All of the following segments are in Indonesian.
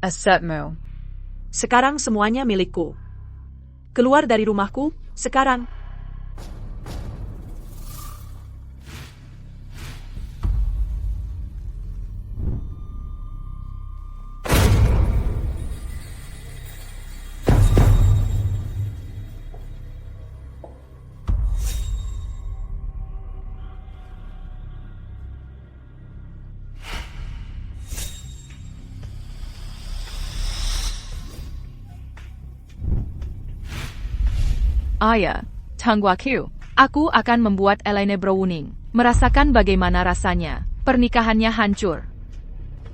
Asetmu. Sekarang semuanya milikku. Keluar dari rumahku, sekarang. Ayah, tungguaku. Aku akan membuat Elaine Browning merasakan bagaimana rasanya pernikahannya hancur.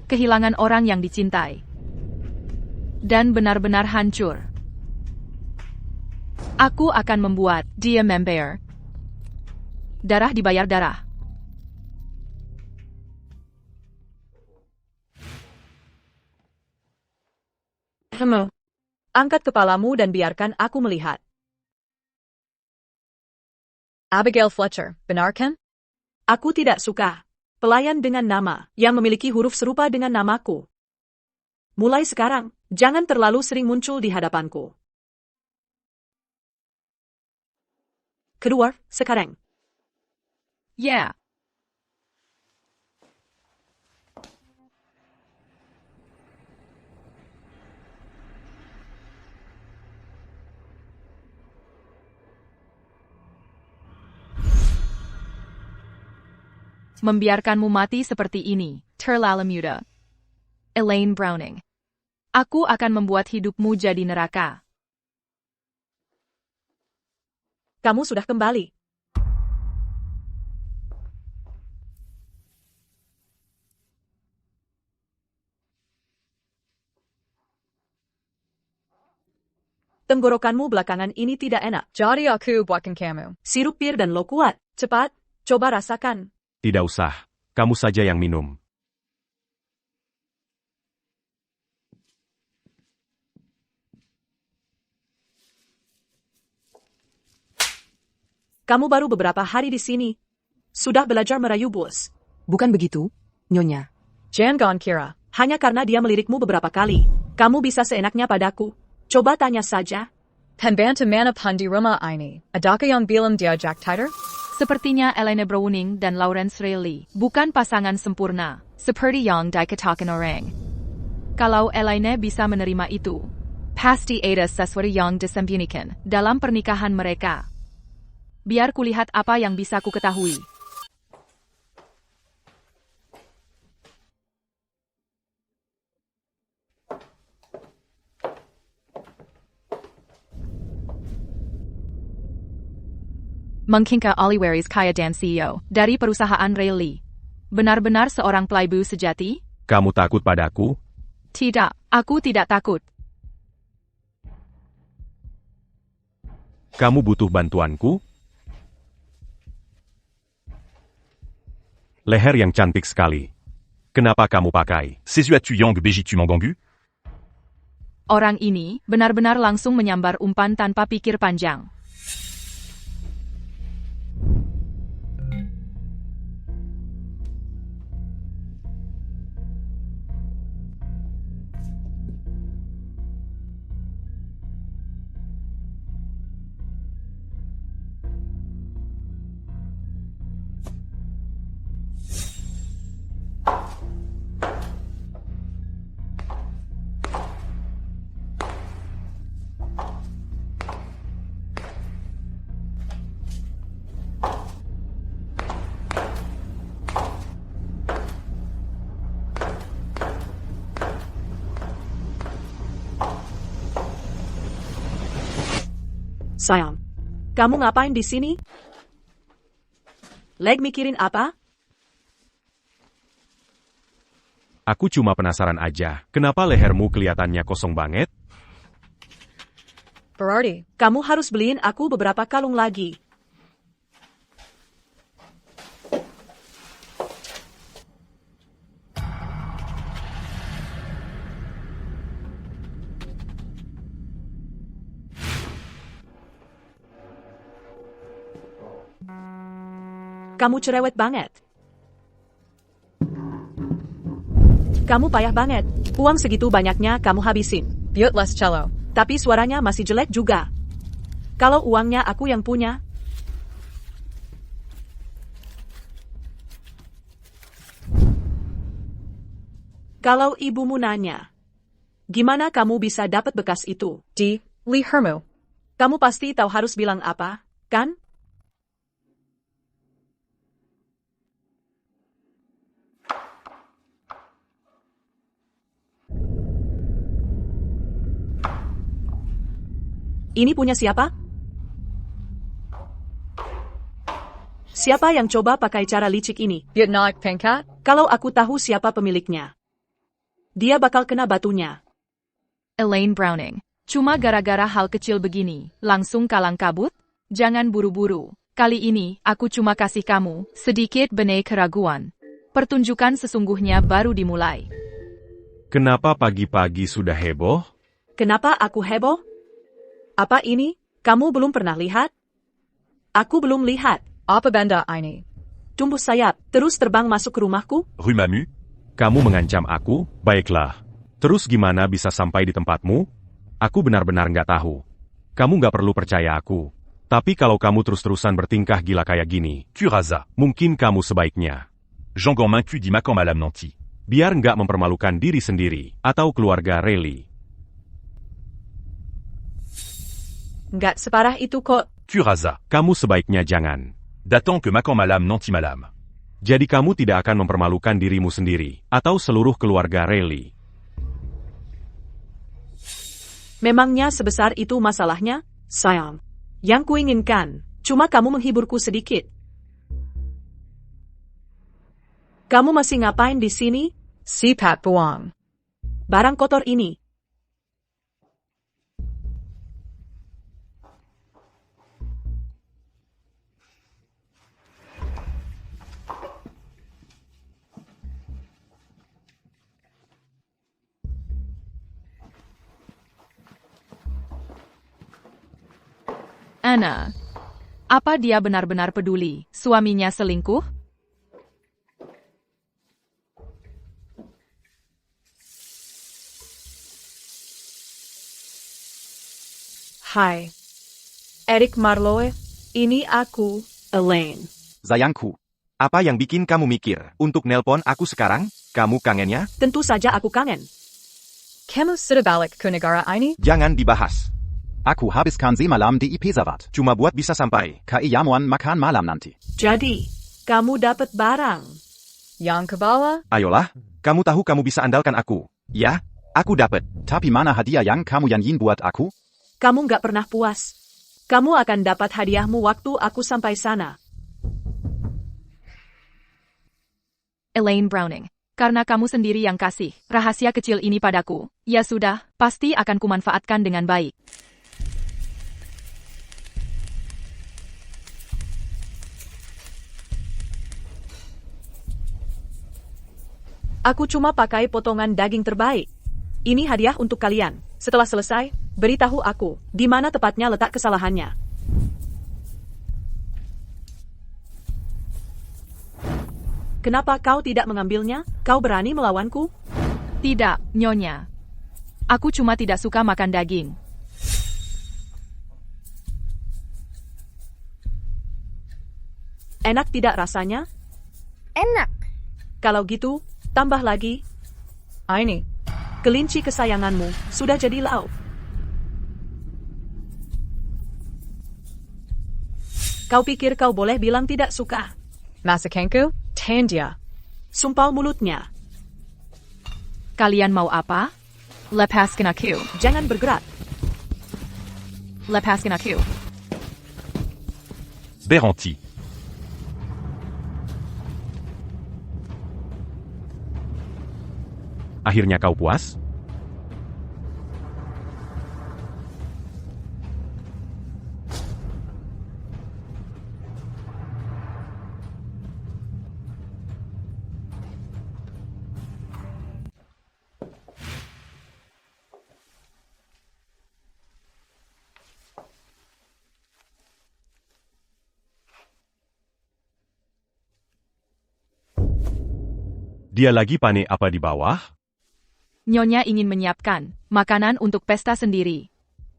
Kehilangan orang yang dicintai. Dan benar-benar hancur. Aku akan membuat dia membayar. Darah dibayar darah. Angkat kepalamu dan biarkan aku melihat. Abigail Fletcher, benar kan? Aku tidak suka pelayan dengan nama yang memiliki huruf serupa dengan namaku. Mulai sekarang, jangan terlalu sering muncul di hadapanku. Keluar, sekarang. Yeah. Membiarkanmu mati seperti ini, terlalu muda. Elaine Browning. Aku akan membuat hidupmu jadi neraka. Kamu sudah kembali. Tenggorokanmu belakangan ini tidak enak. Jadi aku buatkan kamu. Sirup pir dan lo kuat. Cepat, coba rasakan. Tidak usah, kamu saja yang minum. Kamu baru beberapa hari di sini. Sudah belajar merayu bos. Bukan begitu, Nyonya. Jangan kira. Hanya karena dia melirikmu beberapa kali. Kamu bisa seenaknya padaku. Coba tanya saja. Pembantu mana pun di rumah ini. Adakah yang bilang dia Jack Tider? Sepertinya Elaine Browning dan Lawrence Rayleigh bukan pasangan sempurna, seperti yang dikatakan orang. Kalau Elaine bisa menerima itu, pasti ada sesuatu yang disembunyikan dalam pernikahan mereka. Biar kulihat apa yang bisa ku ketahui. Mengkingka Oliveris kaya dan CEO dari perusahaan Rayleigh. Benar-benar seorang playboy sejati? Kamu takut padaku? Tidak, aku tidak takut. Kamu butuh bantuanku? Leher yang cantik sekali. Kenapa kamu pakai? Sesuatu yang begitu mengganggu? Orang ini benar-benar langsung menyambar umpan tanpa pikir panjang. Sayang, kamu ngapain di sini? Leg mikirin apa? Aku cuma penasaran aja, kenapa lehermu kelihatannya kosong banget? Berarti, Kamu harus beliin aku beberapa kalung lagi. Kamu cerewet banget. Kamu payah banget. Uang segitu banyaknya kamu habisin. Butte les cello. Tapi suaranya masih jelek juga. Kalau uangnya aku yang punya. Kalau ibumu nanya, gimana kamu bisa dapat bekas itu? D. Li Hermu. Kamu pasti tahu harus bilang apa, kan? Ini punya siapa? Siapa yang coba pakai cara licik ini? Butte Noack Pangkat. Kalau aku tahu siapa pemiliknya, dia bakal kena batunya. Elaine Browning. Cuma gara-gara hal kecil begini, langsung kalang kabut? Jangan buru-buru. Kali ini, aku cuma kasih kamu sedikit benih keraguan. Pertunjukan sesungguhnya baru dimulai. Kenapa pagi-pagi sudah heboh? Kenapa aku heboh? Apa ini? Kamu belum pernah lihat? Aku belum lihat. Apa benda ini? Tumbuh sayap, terus terbang masuk ke rumahku? Rue Mamu? Kamu mengancam aku? Baiklah. Terus gimana bisa sampai di tempatmu? Aku benar-benar nggak tahu. Kamu nggak perlu percaya aku. Tapi kalau kamu terus-terusan bertingkah gila kayak gini, Curaza. mungkin kamu sebaiknya. Jean Gormaincu dit Macan Madame Nanti. Biar nggak mempermalukan diri sendiri, atau keluarga Rayleigh. Nggak separah itu kok. Curaza. Kamu sebaiknya jangan. Datant que Macan Madame Nanti Madame. Jadi kamu tidak akan mempermalukan dirimu sendiri, atau seluruh keluarga Rayleigh. Memangnya sebesar itu masalahnya? Sayang. Yang kuinginkan, cuma kamu menghiburku sedikit. Kamu masih ngapain di sini? Si Pat Buang. Barang kotor ini. Anna. Apa dia benar-benar peduli? Suaminya selingkuh? Hai. Eric Marlowe, ini aku, Elaine. Sayangku, apa yang bikin kamu mikir untuk nelpon aku sekarang? Kamu kangennya? Tentu saja aku kangen. Kamu sudah balik ke negara ini? Jangan dibahas. Aku habiskan malam di Pesawat. Cuma buat bisa sampai. Keiyamuan makan malam nanti. Jadi, kamu dapat barang. Yang ke bawah? Ayolah, kamu tahu kamu bisa andalkan aku. Ya, aku dapat. Tapi mana hadiah yang kamu nyanyiin buat aku? Kamu nggak pernah puas. Kamu akan dapat hadiahmu waktu aku sampai sana. Elaine Browning. Karena kamu sendiri yang kasih rahasia kecil ini padaku. Ya sudah, pasti akan kumanfaatkan dengan baik. Aku cuma pakai potongan daging terbaik. Ini hadiah untuk kalian. Setelah selesai, beritahu aku, di mana tepatnya letak kesalahannya. Kenapa kau tidak mengambilnya? Kau berani melawanku? Tidak, Nyonya. Aku cuma tidak suka makan daging. Enak tidak rasanya? Enak. Kalau gitu, tambah lagi. Ini. Kelinci kesayanganmu sudah jadi lauk. Kau pikir kau boleh bilang tidak suka? Masakanku? Tandia. Sumpau mulutnya. Kalian mau apa? Lepaskan aku. Jangan bergerak. Lepaskan aku. Beranti. Akhirnya kau puas? Dia lagi panik apa di bawah? Nyonya ingin menyiapkan makanan untuk pesta sendiri.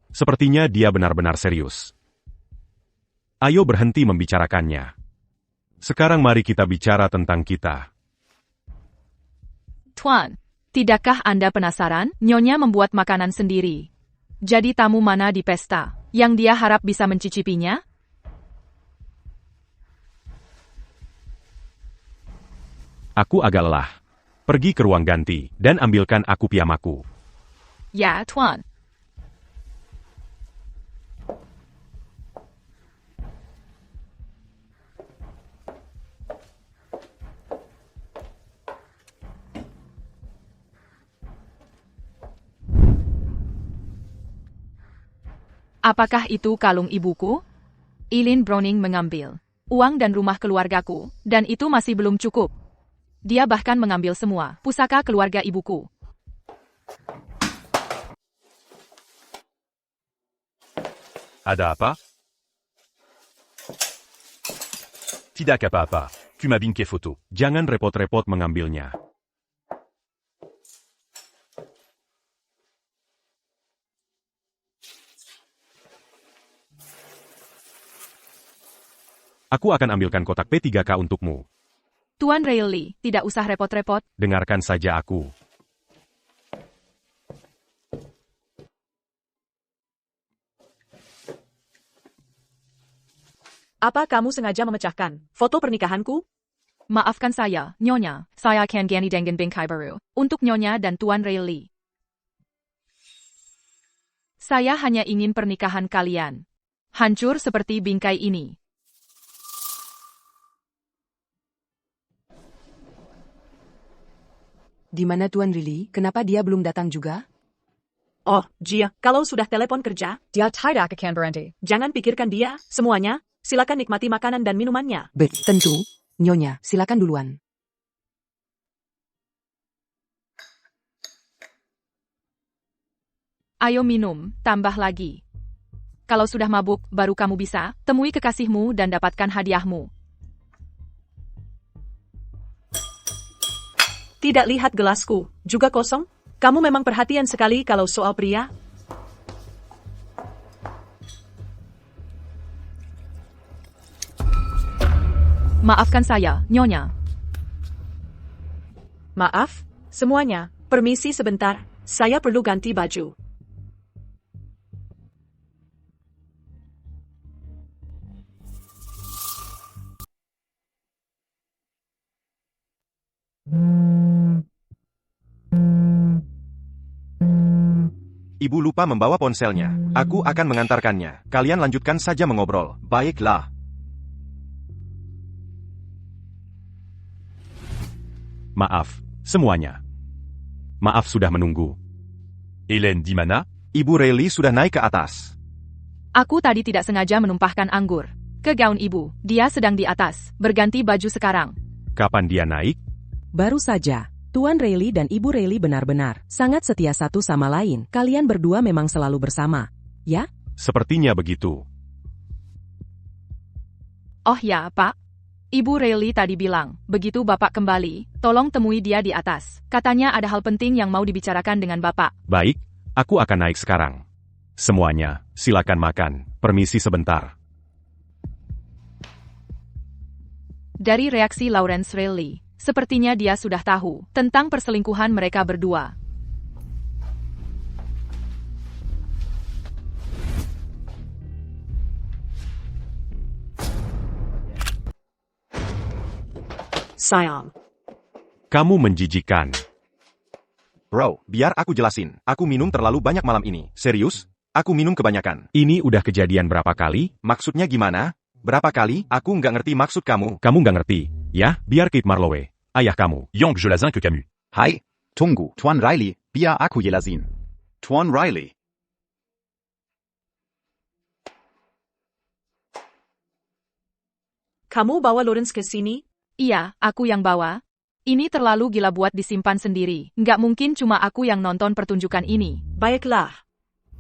Sepertinya dia benar-benar serius. Ayo berhenti membicarakannya. Sekarang mari kita bicara tentang kita. Tuan, tidakkah Anda penasaran? Nyonya membuat makanan sendiri. Jadi tamu mana di pesta yang dia harap bisa mencicipinya? Aku agak lelah. Pergi ke ruang ganti dan ambilkan aku piyamaku. Ya, Tuan. Apakah itu kalung ibuku? Eileen Browning mengambil uang dan rumah keluargaku, dan itu masih belum cukup. Dia bahkan mengambil semua pusaka keluarga ibuku. Ada apa? Tidak apa-apa. Tu m'as binqué photo. Jangan repot-repot mengambilnya. Aku akan ambilkan kotak P3K untukmu. Tuan Rayleigh, tidak usah repot-repot. Dengarkan saja aku. Apa kamu sengaja memecahkan foto pernikahanku? Maafkan saya, Nyonya. Saya akan ganti dengan bingkai baru. Untuk Nyonya dan Tuan Rayleigh. Saya hanya ingin pernikahan kalian hancur seperti bingkai ini. Di mana Tuan Riley? Kenapa dia belum datang juga? Oh, Jia, kalau sudah telepon kerja, Dia tidak akan berhenti. jangan pikirkan dia, semuanya. Silakan nikmati makanan dan minumannya. Tentu. Nyonya, silakan duluan. Ayo minum, tambah lagi. Kalau sudah mabuk, baru kamu bisa temui kekasihmu dan dapatkan hadiahmu. Tidak lihat gelasku, juga kosong? Kamu memang perhatian sekali kalau soal pria. Maafkan saya, Nyonya. Maaf, semuanya. Permisi sebentar, saya perlu ganti baju. Ibu lupa membawa ponselnya. Aku akan mengantarkannya. Kalian lanjutkan saja mengobrol. Baiklah. Maaf, semuanya. Maaf sudah menunggu. Hélène dit mana? Ibu Rayleigh sudah naik ke atas. Aku tadi tidak sengaja menumpahkan anggur ke gaun ibu. Dia sedang di atas. Berganti baju sekarang. Kapan dia naik? Baru saja. Tuan Rayleigh dan Ibu Rayleigh benar-benar sangat setia satu sama lain. Kalian berdua memang selalu bersama, ya? Sepertinya begitu. Oh ya, Pak. Ibu Rayleigh tadi bilang, begitu Bapak kembali, tolong temui dia di atas. Katanya ada hal penting yang mau dibicarakan dengan Bapak. Baik, aku akan naik sekarang. Semuanya, silakan makan. Permisi sebentar. Dari reaksi Lawrence Rayleigh, sepertinya dia sudah tahu tentang perselingkuhan mereka berdua. Sayang. Kamu menjijikan. Bro, biar aku jelasin. Aku minum terlalu banyak malam ini. Serius? Aku minum kebanyakan. Ini udah kejadian berapa kali? Maksudnya gimana? Berapa kali? Aku nggak ngerti maksud kamu. Kamu nggak ngerti, ya? Biar Kate Marlowe, ayah kamu. Yang Jolazin que Camus. Hai, tunggu. Tuan Riley, biar aku jelasin. Tuan Riley. Kamu bawa Lawrence ke sini? Iya, aku yang bawa. Ini terlalu gila buat disimpan sendiri. Nggak mungkin cuma aku yang nonton pertunjukan ini. Baiklah.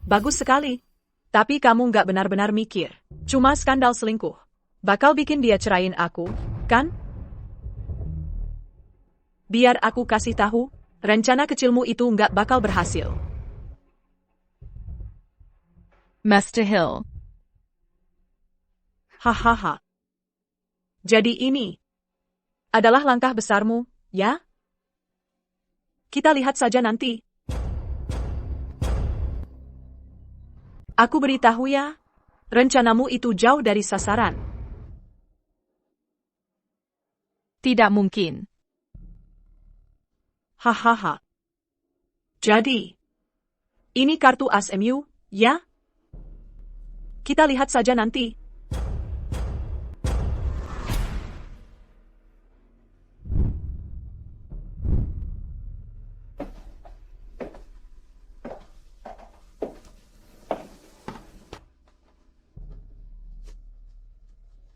Bagus sekali. Tapi kamu nggak benar-benar mikir. Cuma skandal selingkuh. Bakal bikin dia cerain aku, kan? Biar aku kasih tahu, Rencana kecilmu itu nggak bakal berhasil. Mr. Hill. Hahaha. Jadi ini adalah langkah besarmu, ya? Kita lihat saja nanti. Aku beritahu ya, rencanamu itu jauh dari sasaran. Tidak mungkin. Hahaha. Jadi, ini kartu as MU, ya? Kita lihat saja nanti.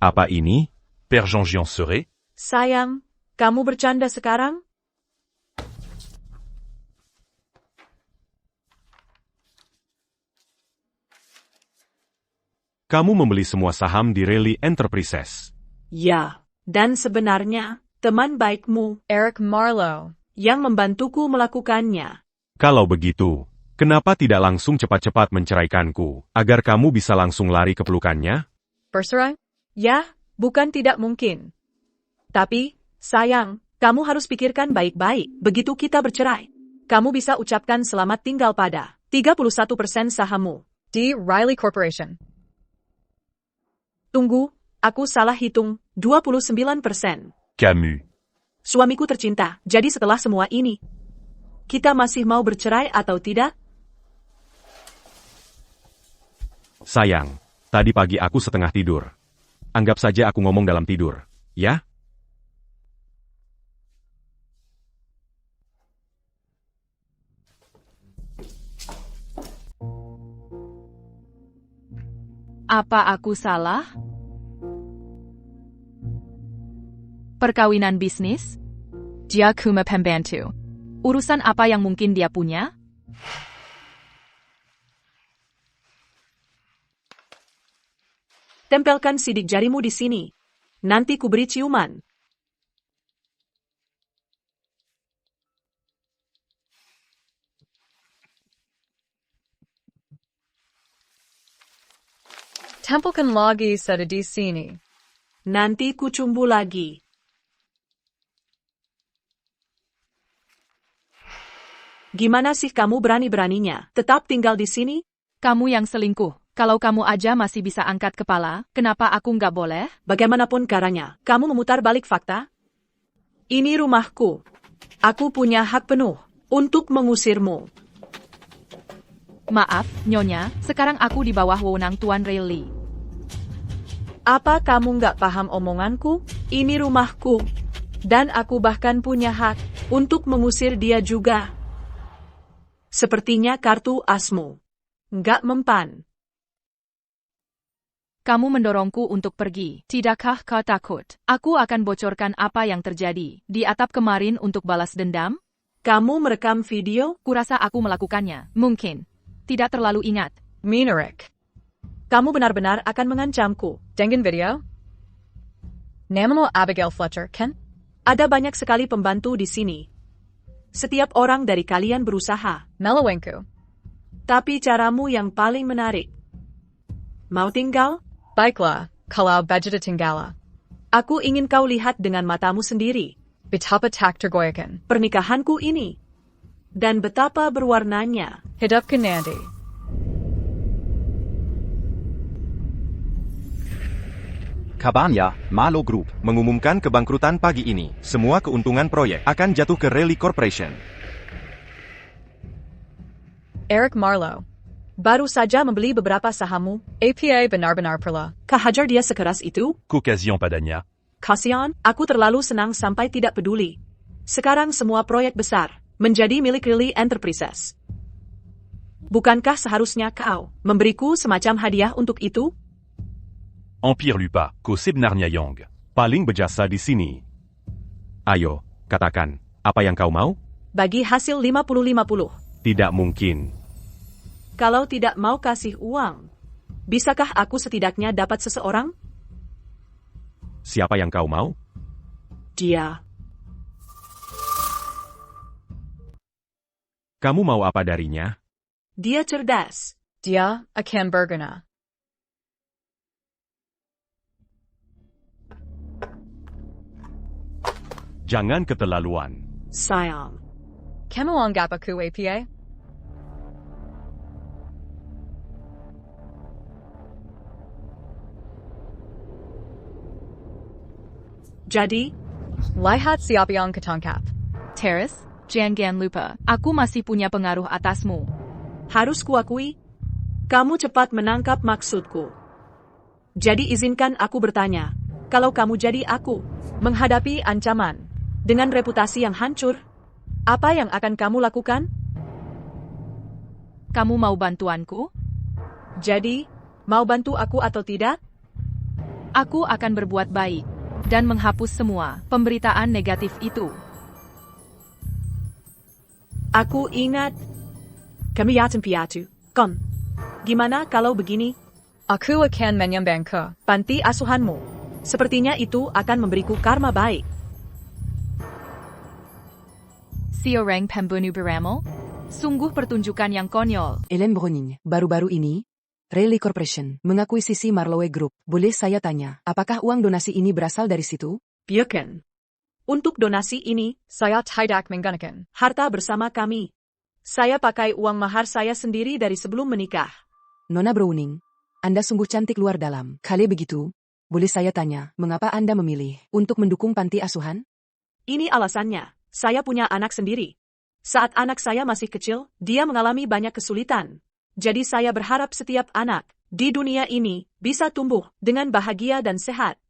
Apa ini? Père Jean-Gian serait? Sayang, kamu bercanda sekarang? Kamu membeli semua saham di Rayleigh Enterprises. Ya, dan sebenarnya, teman baikmu Eric Marlowe. yang membantuku melakukannya. Kalau begitu, kenapa tidak langsung cepat-cepat menceraikanku, agar kamu bisa langsung lari ke pelukannya? Bercerai? Ya, bukan tidak mungkin. Tapi, sayang, kamu harus pikirkan baik-baik. Begitu kita bercerai, kamu bisa ucapkan selamat tinggal pada 31% sahammu. D. Riley Corporation. Tunggu, aku salah hitung, 29%. Camus. Suamiku tercinta, jadi setelah semua ini, kita masih mau bercerai atau tidak? Sayang, tadi pagi aku setengah tidur. Anggap saja aku ngomong dalam tidur, ya? Apa aku salah? Perkawinan bisnis? Dia cuma pembantu. Urusan apa yang mungkin dia punya? Tempelkan sidik jarimu di sini. Nanti ku beri ciuman. Tempelkan lagi sada di sini. Nanti ku cumbu lagi. Gimana sih kamu berani-beraninya tetap tinggal di sini? Kamu yang selingkuh. Kalau kamu aja masih bisa angkat kepala, kenapa aku nggak boleh? Bagaimanapun caranya, kamu memutar balik fakta. Ini rumahku. Aku punya hak penuh untuk mengusirmu. Maaf, Nyonya, sekarang aku di bawah wewenang Tuan Rayleigh. Apa kamu nggak paham omonganku? Ini rumahku. Dan aku bahkan punya hak untuk mengusir dia juga. Sepertinya kartu asmu nggak mempan. Kamu mendorongku untuk pergi. Tidakkah kau takut? Aku akan bocorkan apa yang terjadi di atap kemarin untuk balas dendam? Kamu merekam video? Kurasa aku melakukannya. Mungkin. Tidak terlalu ingat. Minarik. Kamu benar-benar akan mengancamku. Dengan video? Nama mo Abigail Fletcher, Ken? Ada banyak sekali pembantu di sini. Setiap orang dari kalian berusaha. Melawengku. Tapi caramu yang paling menarik. Mau tinggal? Baiklah, kalau budget tinggala. Aku ingin kau lihat dengan matamu sendiri. Betapa tak tergoyahkan. Pernikahanku ini. Dan betapa berwarnanya. Hidupkan Nandi. Cabana, Malo Group. Mengumumkan kebangkrutan pagi ini. Semua keuntungan proyek akan jatuh ke Rayleigh Corporation. Eric Marlowe. Baru saja membeli beberapa sahammu. APA benar-benar perla. Kehajar dia sekeras itu? Caucasian Padania. Kasian, aku terlalu senang sampai tidak peduli. Sekarang semua proyek besar menjadi milik Rayleigh Enterprises. Bukankah seharusnya kau memberiku semacam hadiah untuk itu? Empire Lupa. Co Sebnarnia Yang. Paling berjasa di sini. Ayo, katakan, apa yang kau mau? Bagi hasil 50-50. Tidak mungkin. Kalau tidak mau kasih uang, bisakah aku setidaknya dapat seseorang? Siapa yang kau mau? Dia. Kamu mau apa darinya? Dia cerdas. Dia akan berguna. Jangan keterlaluan. Sayang. Kamu anggap aku apa? Jadi, Lihat siapa yang ketangkap. Terrace, jangan lupa, aku masih punya pengaruh atasmu. harus kuakui, kamu cepat menangkap maksudku. Jadi izinkan aku bertanya, kalau kamu jadi aku, Menghadapi ancaman. dengan reputasi yang hancur, apa yang akan kamu lakukan? Kamu mau bantuanku? Jadi, mau bantu aku atau tidak? Aku akan berbuat baik dan menghapus semua pemberitaan negatif itu. Aku ingat. Kami yatim piatu. Kon. Gimana kalau begini? Aku akan menyembang ke Panti asuhanmu. Sepertinya itu akan memberiku karma baik. Si orang pembunuh beramal? Sungguh pertunjukan yang konyol. Ellen Browning, baru-baru ini, Rayleigh Corporation mengakuisisi Marlowe Group. Boleh saya tanya, apakah uang donasi ini berasal dari situ? Biarkan. Untuk donasi ini, saya tidak menggunakan. harta bersama kami. Saya pakai uang mahar saya sendiri dari sebelum menikah. Nona Browning, Anda sungguh cantik luar dalam. Kalau begitu, boleh saya tanya, mengapa Anda memilih untuk mendukung panti asuhan? Ini alasannya. Saya punya anak sendiri. Saat anak saya masih kecil, dia mengalami banyak kesulitan. Jadi saya berharap setiap anak di dunia ini bisa tumbuh dengan bahagia dan sehat.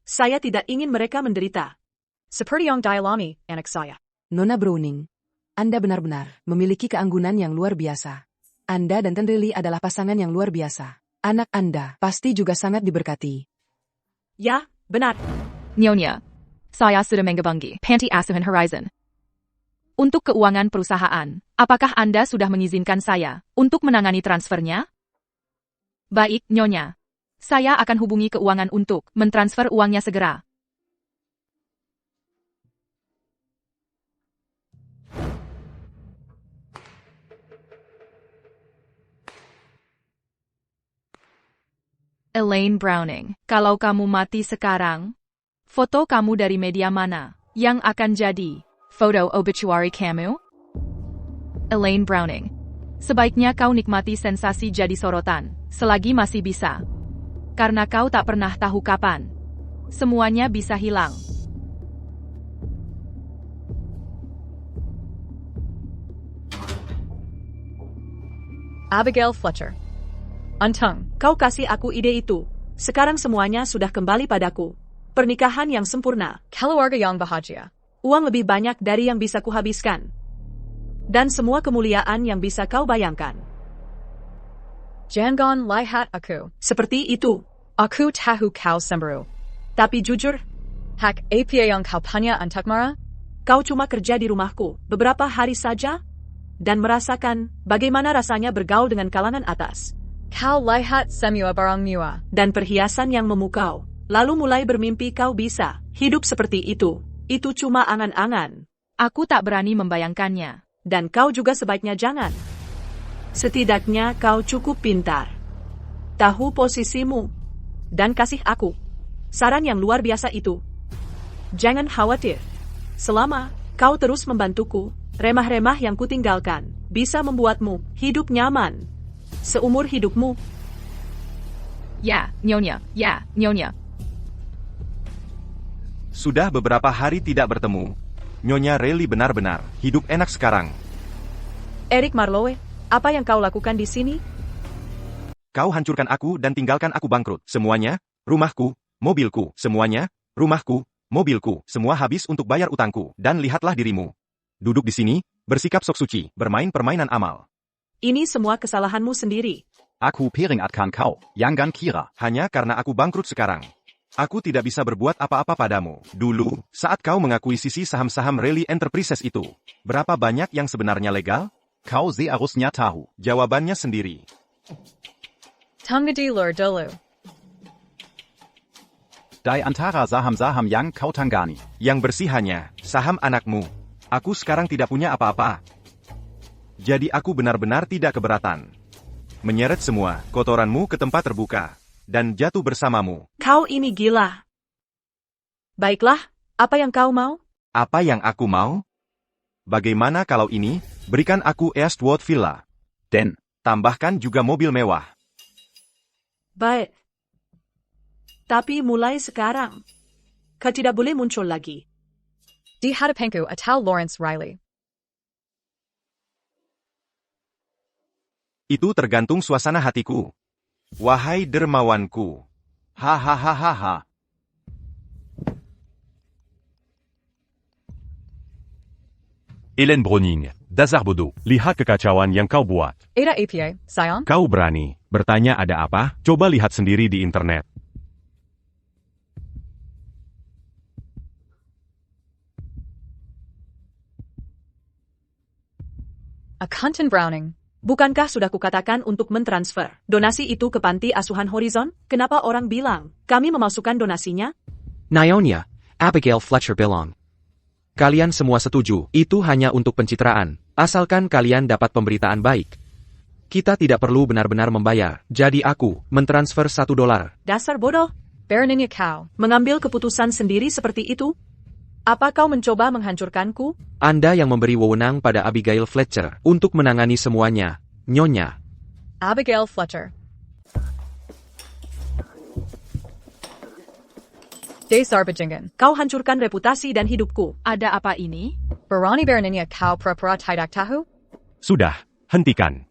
Saya tidak ingin mereka menderita. Seperti yang dialami anak saya. Nona Browning, Anda benar-benar memiliki keanggunan yang luar biasa. Anda dan Tan Rayleigh adalah pasangan yang luar biasa. Anak Anda pasti juga sangat diberkati. Ya, benar. Nyonya, saya sudah menghubungi Panti Asuhan Horizon. Untuk keuangan perusahaan, apakah Anda sudah mengizinkan saya untuk menangani transfernya? Baik, Nyonya. Saya akan hubungi keuangan untuk mentransfer uangnya segera. Elaine Browning, kalau kamu mati sekarang, foto kamu dari media mana yang akan jadi foto obituary kamu? Elaine Browning, sebaiknya kau nikmati sensasi jadi sorotan, selagi masih bisa. Karena kau tak pernah tahu kapan semuanya bisa hilang. Abigail Fletcher. Untung. Kau kasih aku ide itu. Sekarang semuanya sudah kembali padaku. Pernikahan yang sempurna. Keluarga yang bahagia. Uang lebih banyak dari yang bisa kuhabiskan. Dan semua kemuliaan yang bisa kau bayangkan. Jangan lihat aku. Seperti itu. Aku tahu kau cemburu. Tapi jujur, Hak apa yang kau punya untuk marah? kau cuma kerja di rumahku beberapa hari saja dan merasakan bagaimana rasanya bergaul dengan kalangan atas Kau lihat semua barang mewah. dan perhiasan yang memukau. Lalu mulai bermimpi kau bisa hidup seperti itu. Itu cuma angan-angan. Aku tak berani membayangkannya. Dan kau juga sebaiknya jangan. Setidaknya kau cukup pintar. Tahu posisimu. Dan kasih aku saran yang luar biasa itu. Jangan khawatir. Selama kau terus membantuku, remah-remah yang kutinggalkan bisa membuatmu hidup nyaman seumur hidupmu. Ya, Nyonya, ya, Nyonya. Sudah beberapa hari tidak bertemu. Nyonya Rayleigh benar-benar hidup enak sekarang. Eric Marlowe, apa yang kau lakukan di sini? Kau hancurkan aku dan tinggalkan aku bangkrut. Semuanya, rumahku, mobilku, semuanya, rumahku, mobilku, semua habis untuk bayar utangku. Dan lihatlah dirimu. Duduk di sini, bersikap sok suci, bermain permainan amal. Ini semua kesalahanmu sendiri. Aku peringatkan kau, Yangan Kira. Hanya karena aku bangkrut sekarang. Aku tidak bisa berbuat apa-apa padamu. Dulu, saat kau mengakui sisi saham-saham Rayleigh Enterprises itu, berapa banyak yang sebenarnya legal? Kau seharusnya tahu. Jawabannya sendiri. Tunggu lur dulu. Di antara saham-saham yang kau tanggani. Yang bersih hanya saham anakmu. Aku sekarang tidak punya apa-apa. Jadi aku benar-benar tidak keberatan. Menyeret semua kotoranmu ke tempat terbuka. Dan jatuh bersamamu. Kau ini gila. Baiklah, apa yang kau mau? Apa yang aku mau? Bagaimana kalau ini, berikan aku Eastwood Villa. Den. Tambahkan juga mobil mewah. Baik. Tapi mulai sekarang, kau tidak boleh muncul lagi. Di hadapanku atau Lawrence Riley. Itu tergantung suasana hatiku. Wahai dermawanku. Hahaha. Hélène Browning, Dazar Bodo. Lihat kekacauan yang kau buat. Ada APA, Sion? Kau berani bertanya ada apa? Coba lihat sendiri di internet. A content Browning. Bukankah sudah kukatakan untuk mentransfer donasi itu ke panti asuhan Horizon? Kenapa orang bilang kami memalsukan donasinya? Nyonya, Abigail Fletcher Belong. Kalian semua setuju, itu hanya untuk pencitraan, asalkan kalian dapat pemberitaan baik. Kita tidak perlu benar-benar membayar, jadi aku mentransfer $1. Dasar bodoh. Baroninnya kau. Mengambil keputusan sendiri seperti itu? Apa kau mencoba menghancurkanku? Anda yang memberi wewenang pada Abigail Fletcher untuk menangani semuanya, Nyonya. Abigail Fletcher. Dasar bajingan. Kau hancurkan reputasi dan hidupku. Ada apa ini? Barani Baroninnya kau pura-pura tidak tahu? Sudah, hentikan.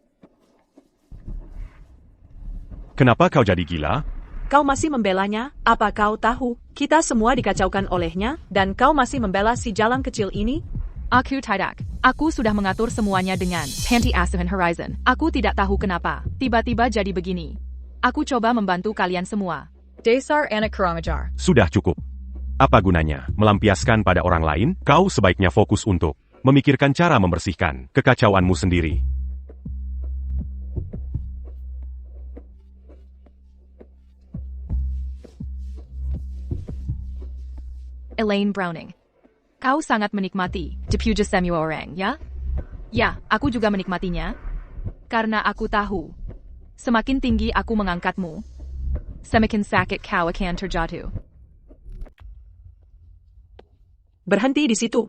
Kenapa kau jadi gila? Kau masih membelanya? Apa kau tahu? Kita semua dikacaukan olehnya, dan kau masih membela si jalang kecil ini? Aku tidak. Aku sudah mengatur semuanya dengan panti asuhan Horizon. Aku tidak tahu kenapa. Tiba-tiba jadi begini. Aku coba membantu kalian semua. Dasar anak kurang ajar. Sudah cukup. Apa gunanya melampiaskan pada orang lain? Kau sebaiknya fokus untuk memikirkan cara membersihkan kekacauanmu sendiri. Elaine Browning. Kau sangat menikmati dipuja semua orang, ya? Ya, aku juga menikmatinya. Karena aku tahu, semakin tinggi aku mengangkatmu, semakin sakit kau akan terjatuh. Berhenti di situ.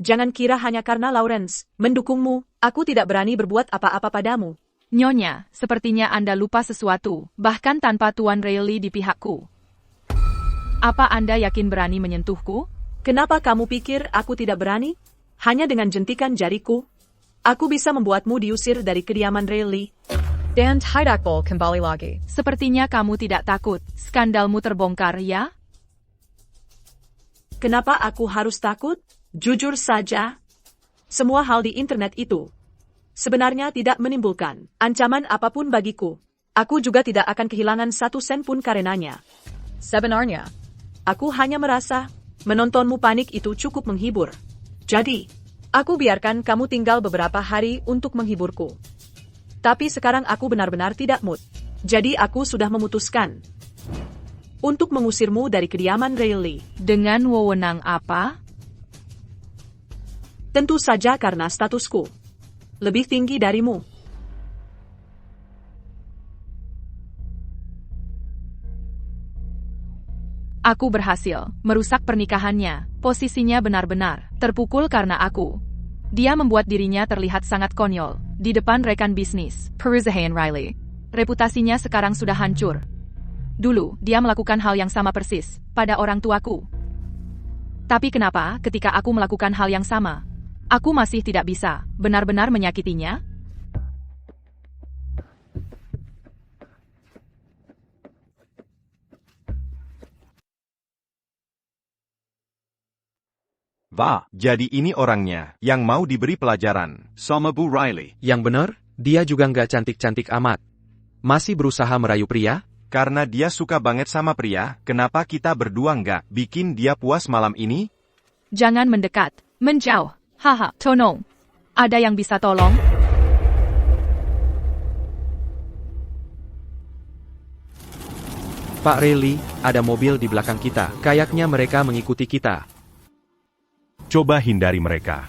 Jangan kira hanya karena Lawrence mendukungmu, aku tidak berani berbuat apa-apa padamu. Nyonya, sepertinya Anda lupa sesuatu, bahkan tanpa Tuan Riley di pihakku. Apa Anda yakin berani menyentuhku? Kenapa kamu pikir aku tidak berani? Hanya dengan jentikan jariku, aku bisa membuatmu diusir dari kediaman Riley. Dan tidak boleh kembali lagi. Sepertinya kamu tidak takut skandalmu terbongkar, ya? Kenapa aku harus takut? Jujur saja, semua hal di internet itu sebenarnya tidak menimbulkan ancaman apapun bagiku. Aku juga tidak akan kehilangan 1 sen pun karenanya. Sebenarnya, aku hanya merasa menontonmu panik itu cukup menghibur. Jadi, aku biarkan kamu tinggal beberapa hari untuk menghiburku. Tapi sekarang aku benar-benar tidak mood. Jadi aku sudah memutuskan untuk mengusirmu dari kediaman Riley. Dengan wewenang apa? Tentu saja karena statusku lebih tinggi darimu. Aku berhasil merusak pernikahannya. Posisinya benar-benar terpukul karena aku. Dia membuat dirinya terlihat sangat konyol di depan rekan bisnis, Perusahaan Riley. Reputasinya sekarang sudah hancur. Dulu, dia melakukan hal yang sama persis pada orang tuaku. Tapi kenapa ketika aku melakukan hal yang sama, aku masih tidak bisa benar-benar menyakitinya? Wah, jadi ini orangnya yang mau diberi pelajaran. Sama Bu Riley. Yang benar, dia juga nggak cantik-cantik amat. Masih berusaha merayu pria? Karena dia suka banget sama pria, kenapa kita berdua nggak bikin dia puas malam ini? Jangan mendekat, menjauh. Haha, tolong. Ada yang bisa tolong? Pak Riley, ada mobil di belakang kita. Kayaknya mereka mengikuti kita. Coba hindari mereka.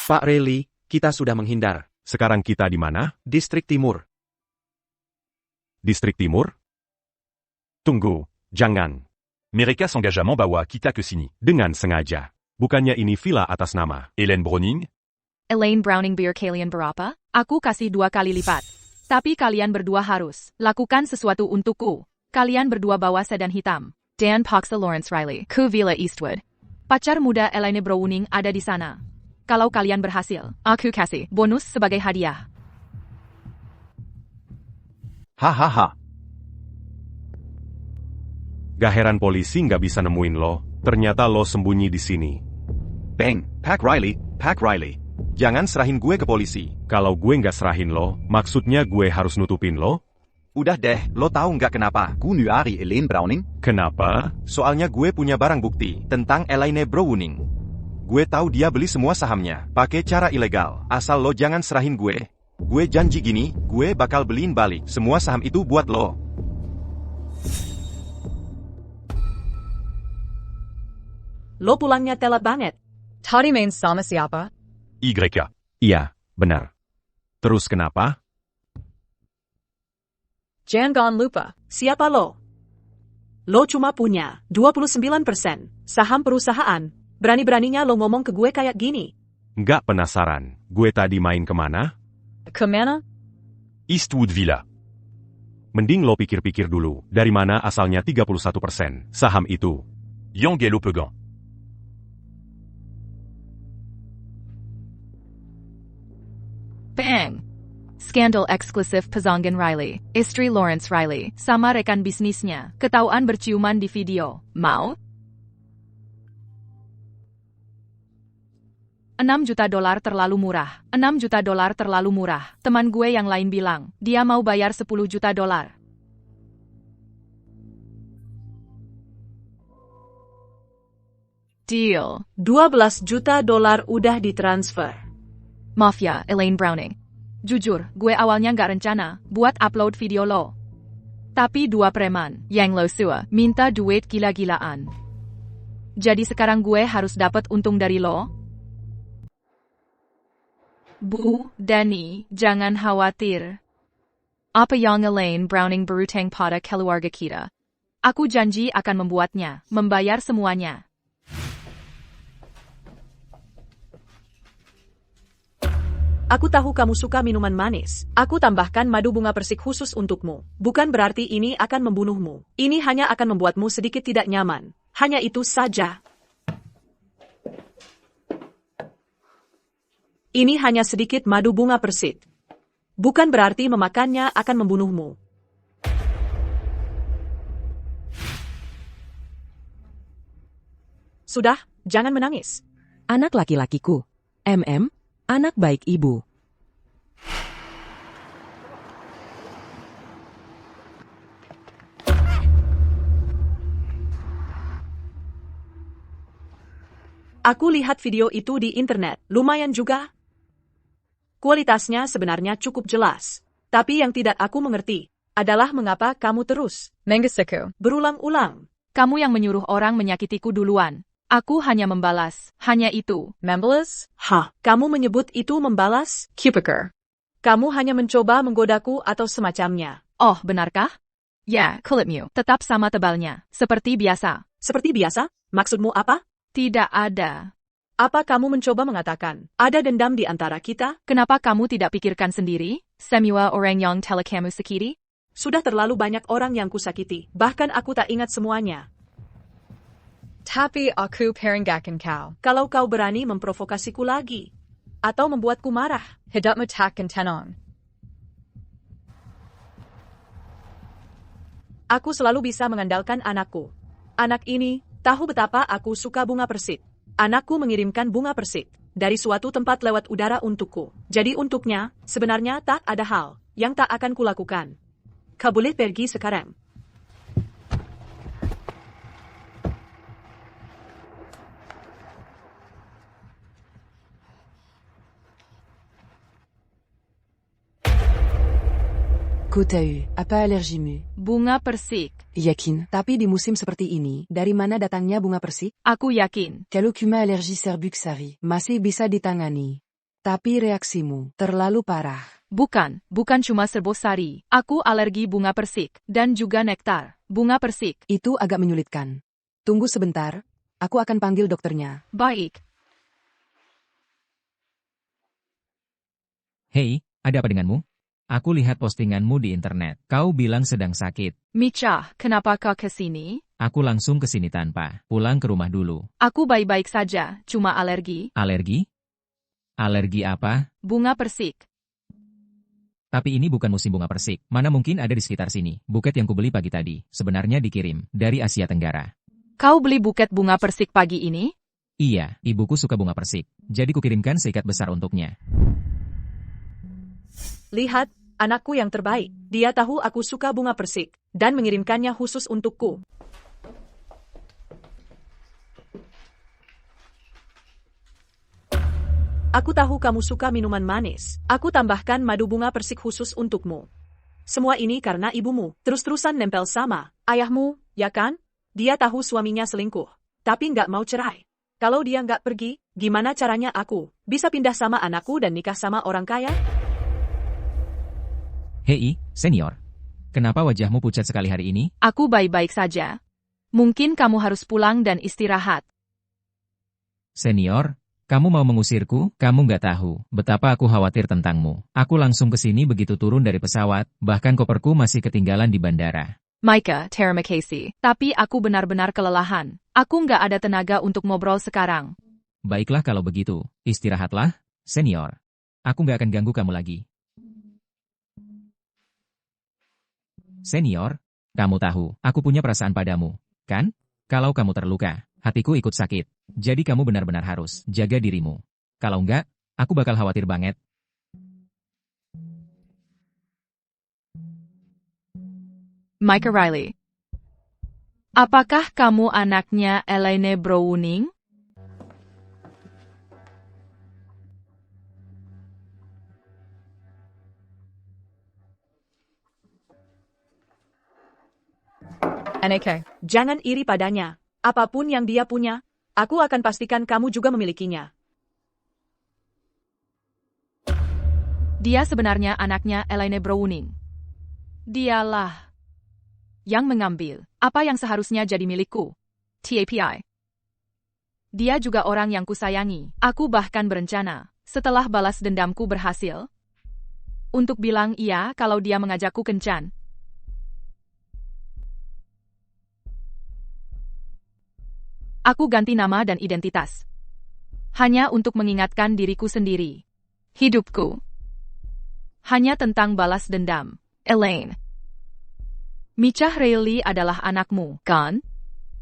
Pak Riley, kita sudah menghindar. Sekarang kita di mana? Distrik Timur. Distrik Timur? Tunggu, jangan. Mereka s'engagent à membawa kita ke sini. Dengan sengaja. Bukannya ini villa atas nama Ellen Browning? Elaine Browning biar kalian berapa? Aku kasih 2 kali lipat. Tapi kalian berdua harus lakukan sesuatu untukku. Kalian berdua bawa sedan hitam. Dan paksa Lawrence Riley ke Villa Eastwood. Pacar muda Elaine Browning ada di sana. Kalau kalian berhasil, aku kasih bonus sebagai hadiah. Hahaha. Gak heran polisi nggak bisa nemuin lo. Ternyata lo sembunyi di sini. Bang, Pak Riley. Jangan serahin gue ke polisi. Kalau gue nggak serahin lo, maksudnya gue harus nutupin lo? Udah deh, lo tahu nggak kenapa? Gu nyari Elaine Browning? Kenapa? Soalnya gue punya barang bukti tentang Elaine Browning. Gue tahu dia beli semua sahamnya, pakai cara ilegal. Asal lo jangan serahin gue. Gue janji gini, gue bakal beliin balik semua saham itu buat lo. Lo pulangnya telat banget. Tadi main sama siapa? YK. Iya, benar. Terus kenapa? Jangan lupa. Siapa lo? Lo cuma punya 29% saham perusahaan. Berani-beraninya lo ngomong ke gue kayak gini. Nggak penasaran, gue tadi main kemana? Kemana? Eastwood Villa. Mending lo pikir-pikir dulu, dari mana asalnya 31% saham itu? Yang Pegan. Bang! Skandal eksklusif Pezongan Riley, istri Lawrence Riley, sama rekan bisnisnya, ketahuan berciuman di video. Mau? $6 juta terlalu murah. $6 juta terlalu murah. Teman gue yang lain bilang, dia mau bayar $10 juta. Deal. $12 juta udah ditransfer. Mafia, Elaine Browning. Jujur, gue awalnya nggak rencana buat upload video lo. Tapi 2 preman yang lo suka minta duit gila-gilaan. Jadi sekarang gue harus dapat untung dari lo. Bu, Danny, jangan khawatir. Apa yang Elaine Browning berutang pada keluarga kita? Aku janji akan membuatnya, membayar semuanya. Aku tahu kamu suka minuman manis. Aku tambahkan madu bunga persik khusus untukmu. Bukan berarti ini akan membunuhmu. Ini hanya akan membuatmu sedikit tidak nyaman. Hanya itu saja. Ini hanya sedikit madu bunga persik. Bukan berarti memakannya akan membunuhmu. Sudah, jangan menangis. Anak laki-lakiku. Anak baik ibu. Aku lihat video itu di internet. Lumayan juga. Kualitasnya sebenarnya cukup jelas. Tapi yang tidak aku mengerti adalah mengapa kamu terus Mangasiku. berulang-ulang. Kamu yang menyuruh orang menyakitiku duluan. Aku hanya membalas. Hanya itu. Membalas? Hah, kamu menyebut itu membalas? Cupiker. Kamu hanya mencoba menggodaku atau semacamnya. Oh, benarkah? Ya, kulitmu tetap sama tebalnya. Seperti biasa. Seperti biasa? Maksudmu apa? Tidak ada. Apa kamu mencoba mengatakan, ada dendam di antara kita? Kenapa kamu tidak pikirkan sendiri? Semua orang yang telah kamu sakiti? Sudah terlalu banyak orang yang kusakiti. Bahkan aku tak ingat semuanya. Tapi aku peringatkan kau. Kalau kau berani memprovokasiku lagi. Atau membuatku marah. Hidupmu takkan tenang. Aku selalu bisa mengandalkan anakku. Anak ini tahu betapa aku suka bunga persik. Anakku mengirimkan bunga persik dari suatu tempat lewat udara untukku. Jadi untuknya, sebenarnya tak ada hal yang tak akan kulakukan. Kau boleh pergi sekarang. Côte à U, apa allergie mu. Bunga persik. Yakin, tapi di musim seperti ini, dari mana datangnya bunga persik? Aku yakin. Kalau cuma alergi Serbuxari, masih bisa ditangani. Tapi reaksimu terlalu parah. Bukan cuma serbosari. Aku alergi bunga persik, dan juga nektar. Bunga persik. Itu agak menyulitkan. Tunggu sebentar, aku akan panggil dokternya. Baik. Hei, ada apa denganmu? Aku lihat postinganmu di internet. Kau bilang sedang sakit. Micha, kenapa kau kesini? Aku langsung ke sini tanpa pulang ke rumah dulu. Aku baik-baik saja, cuma alergi. Alergi? Alergi apa? Bunga persik. Tapi ini bukan musim bunga persik. Mana mungkin ada di sekitar sini. Buket yang kubeli pagi tadi, sebenarnya dikirim dari Asia Tenggara. Kau beli buket bunga persik pagi ini? Iya, ibuku suka bunga persik. Jadi kukirimkan seikat besar untuknya. Lihat, anakku yang terbaik. Dia tahu aku suka bunga persik, dan mengirimkannya khusus untukku. Aku tahu kamu suka minuman manis. Aku tambahkan madu bunga persik khusus untukmu. Semua ini karena ibumu terus-terusan nempel sama ayahmu, ya kan? Dia tahu suaminya selingkuh, tapi nggak mau cerai. Kalau dia nggak pergi, gimana caranya aku bisa pindah sama anakku dan nikah sama orang kaya? Hei, senior. Kenapa wajahmu pucat sekali hari ini? Aku baik-baik saja. Mungkin kamu harus pulang dan istirahat. Senior, kamu mau mengusirku? Kamu nggak tahu betapa aku khawatir tentangmu. Aku langsung ke sini begitu turun dari pesawat, bahkan koperku masih ketinggalan di bandara. Micah, terima kasih. Tapi aku benar-benar kelelahan. Aku nggak ada tenaga untuk ngobrol sekarang. Baiklah kalau begitu, istirahatlah, senior. Aku nggak akan ganggu kamu lagi. Senior, kamu tahu, aku punya perasaan padamu, kan? Kalau kamu terluka, hatiku ikut sakit. Jadi kamu benar-benar harus jaga dirimu. Kalau enggak, aku bakal khawatir banget. Micah Riley. Apakah kamu anaknya Elaine Browning? NAK. Jangan iri padanya. Apapun yang dia punya, aku akan pastikan kamu juga memilikinya. Dia sebenarnya anaknya Elaine Browning. Dialah yang mengambil apa yang seharusnya jadi milikku. TAPI. Dia juga orang yang kusayangi. Aku bahkan berencana, setelah balas dendamku berhasil, untuk bilang iya kalau dia mengajakku kencan. Aku ganti nama dan identitas. Hanya untuk mengingatkan diriku sendiri. Hidupku hanya tentang balas dendam. Elaine. Micah Riley adalah anakmu, kan?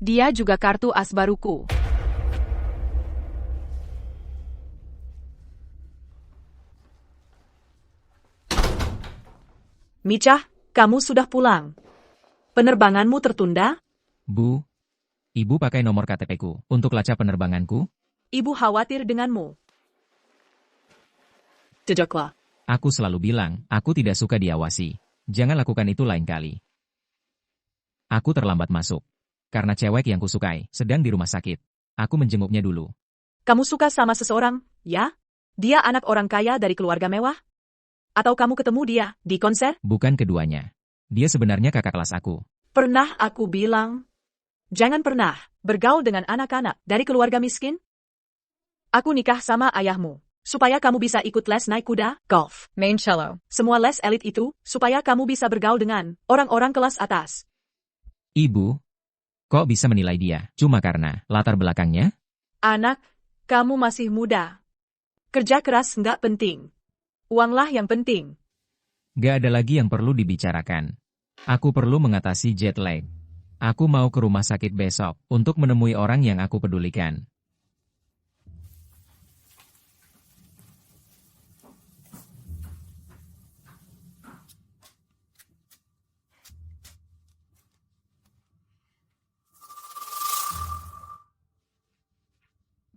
Dia juga kartu as baruku. Micah, kamu sudah pulang. Penerbanganmu tertunda? Bu, ibu pakai nomor KTP-ku untuk lacak penerbanganku? Ibu khawatir denganmu. Jejaklah. Aku selalu bilang, aku tidak suka diawasi. Jangan lakukan itu lain kali. Aku terlambat masuk. Karena cewek yang kusukai sedang di rumah sakit. Aku menjenguknya dulu. Kamu suka sama seseorang, ya? Dia anak orang kaya dari keluarga mewah? Atau kamu ketemu dia di konser? Bukan keduanya. Dia sebenarnya kakak kelas aku. Pernah aku bilang, jangan pernah bergaul dengan anak-anak dari keluarga miskin? Aku nikah sama ayahmu, supaya kamu bisa ikut les naik kuda, golf, main cello. Semua les elit itu, supaya kamu bisa bergaul dengan orang-orang kelas atas. Ibu, kok bisa menilai dia cuma karena latar belakangnya? Anak, kamu masih muda. Kerja keras nggak penting. Uanglah yang penting. Gak ada lagi yang perlu dibicarakan. Aku perlu mengatasi jet lag. Aku mau ke rumah sakit besok untuk menemui orang yang aku pedulikan.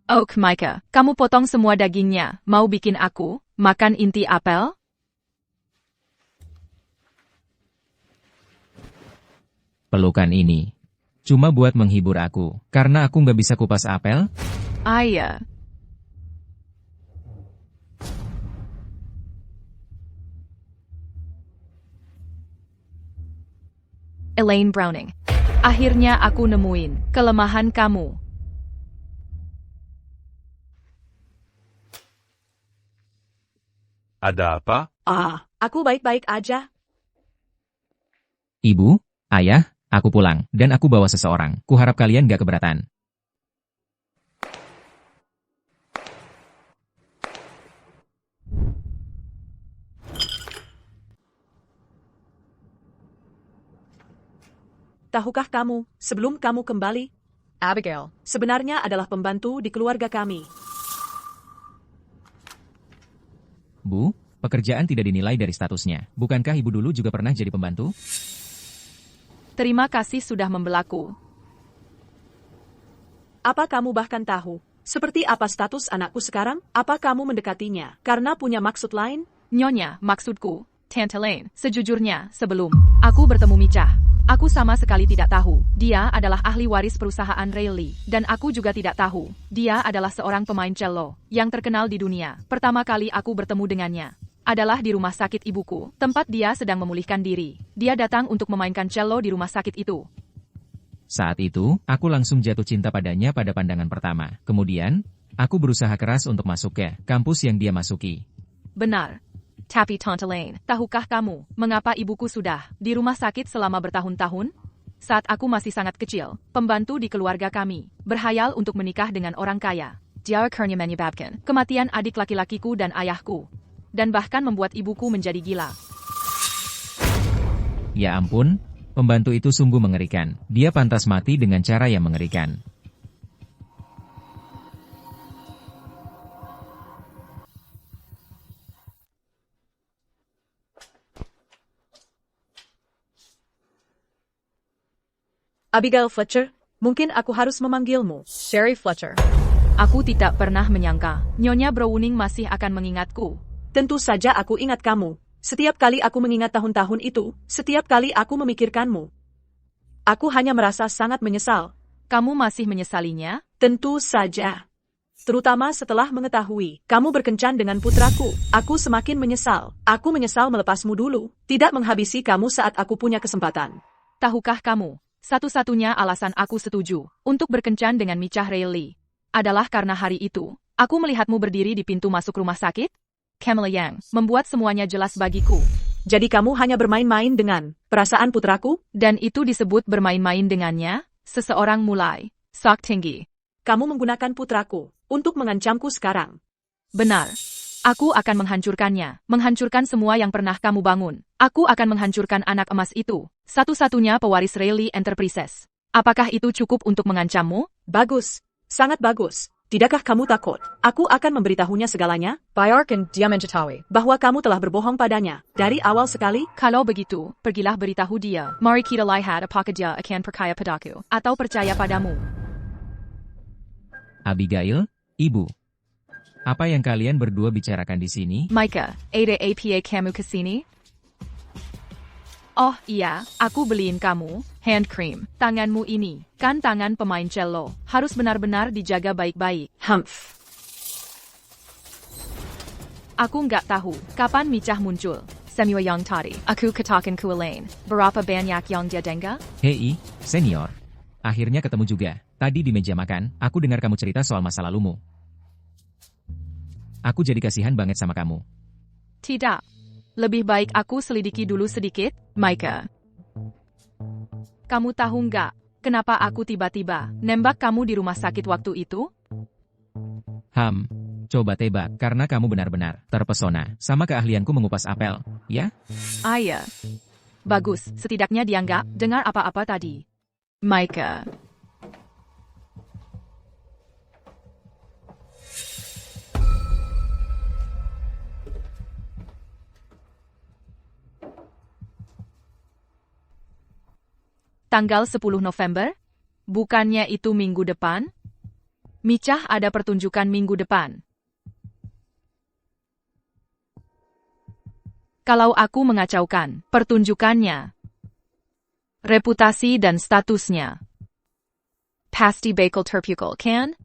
Oke Micah, kamu potong semua dagingnya. Mau bikin aku makan inti apel? Pelukan ini cuma buat menghibur aku, karena aku nggak bisa kupas apel. Iya. Elaine Browning. Akhirnya aku nemuin kelemahan kamu. Ada apa? Aku baik-baik aja. Ibu, ayah, aku pulang, dan aku bawa seseorang. Kuharap kalian gak keberatan. Tahukah kamu, sebelum kamu kembali, Abigail. sebenarnya adalah pembantu di keluarga kami. Bu, pekerjaan tidak dinilai dari statusnya. Bukankah ibu dulu juga pernah jadi pembantu? Terima kasih sudah membelaku. Apa kamu bahkan tahu, seperti apa status anakku sekarang? Apa kamu mendekatinya karena punya maksud lain? Nyonya, maksudku, Tante Elaine, sejujurnya, sebelum aku bertemu Micah, aku sama sekali tidak tahu. Dia adalah ahli waris perusahaan Rayleigh, dan aku juga tidak tahu. Dia adalah seorang pemain cello yang terkenal di dunia. Pertama kali aku bertemu dengannya adalah di rumah sakit ibuku, tempat dia sedang memulihkan diri. Dia datang untuk memainkan cello di rumah sakit itu. Saat itu, aku langsung jatuh cinta padanya pada pandangan pertama. Kemudian, aku berusaha keras untuk masuk ke kampus yang dia masuki. Benar. Tapi Tante Elaine, tahukah kamu mengapa ibuku sudah di rumah sakit selama bertahun-tahun? Saat aku masih sangat kecil, pembantu di keluarga kami berhayal untuk menikah dengan orang kaya. Dia akhirnya menyebabkan kematian adik laki-lakiku dan ayahku, dan bahkan membuat ibuku menjadi gila. Ya ampun, pembantu itu sungguh mengerikan. Dia pantas mati dengan cara yang mengerikan. Abigail Fletcher, mungkin aku harus memanggilmu Sherry Fletcher. Aku tidak pernah menyangka Nyonya Browning masih akan mengingatku. Tentu saja aku ingat kamu. Setiap kali aku mengingat tahun-tahun itu, setiap kali aku memikirkanmu. Aku hanya merasa sangat menyesal. Kamu masih menyesalinya? Tentu saja. Terutama setelah mengetahui kamu berkencan dengan putraku. Aku semakin menyesal. Aku menyesal melepasmu dulu, tidak menghabisi kamu saat aku punya kesempatan. Tahukah kamu, satu-satunya alasan aku setuju untuk berkencan dengan Micah Rayleigh adalah karena hari itu, aku melihatmu berdiri di pintu masuk rumah sakit. Kamala Yang membuat semuanya jelas bagiku. Jadi kamu hanya bermain-main dengan perasaan putraku? Dan itu disebut bermain-main dengannya? Seseorang mulai sok tinggi. Kamu menggunakan putraku untuk mengancamku sekarang. Benar. Aku akan menghancurkannya, menghancurkan semua yang pernah kamu bangun. Aku akan menghancurkan anak emas itu, satu-satunya pewaris Rayleigh Enterprises. Apakah itu cukup untuk mengancammu? Bagus, sangat bagus. Tidakkah kamu takut? Aku akan memberitahunya segalanya. Bayarkan dia mencetahui bahwa kamu telah berbohong padanya dari awal sekali. Kalau begitu, pergilah beritahu dia. Mari kita lihat apakah dia akan percaya padaku atau percaya padamu. Abigail, ibu. Apa yang kalian berdua bicarakan di sini? Micah, ada apa kamu kesini? Oh iya, aku beliin kamu hand cream. Tanganmu ini, kan tangan pemain cello. Harus benar-benar dijaga baik-baik. Humph. Aku nggak tahu kapan Micah muncul. Semua yang tadi, aku katakan ke Elaine. Berapa banyak yang dia dengar? Hei, senior. Akhirnya ketemu juga. Tadi di meja makan, aku dengar kamu cerita soal masa lalumu. Aku jadi kasihan banget sama kamu. Tidak. Lebih baik aku selidiki dulu sedikit, Micah. Kamu tahu nggak, kenapa aku tiba-tiba nembak kamu di rumah sakit waktu itu? Coba tebak, karena kamu benar-benar terpesona sama keahlianku mengupas apel, ya? Iya. Bagus, setidaknya dia nggak dengar apa-apa tadi. Micah. Tanggal 10 November? Bukannya itu minggu depan? Micah ada pertunjukan minggu depan. Kalau aku mengacaukan pertunjukannya, reputasi dan statusnya. Pasti bakal terpukul, kan?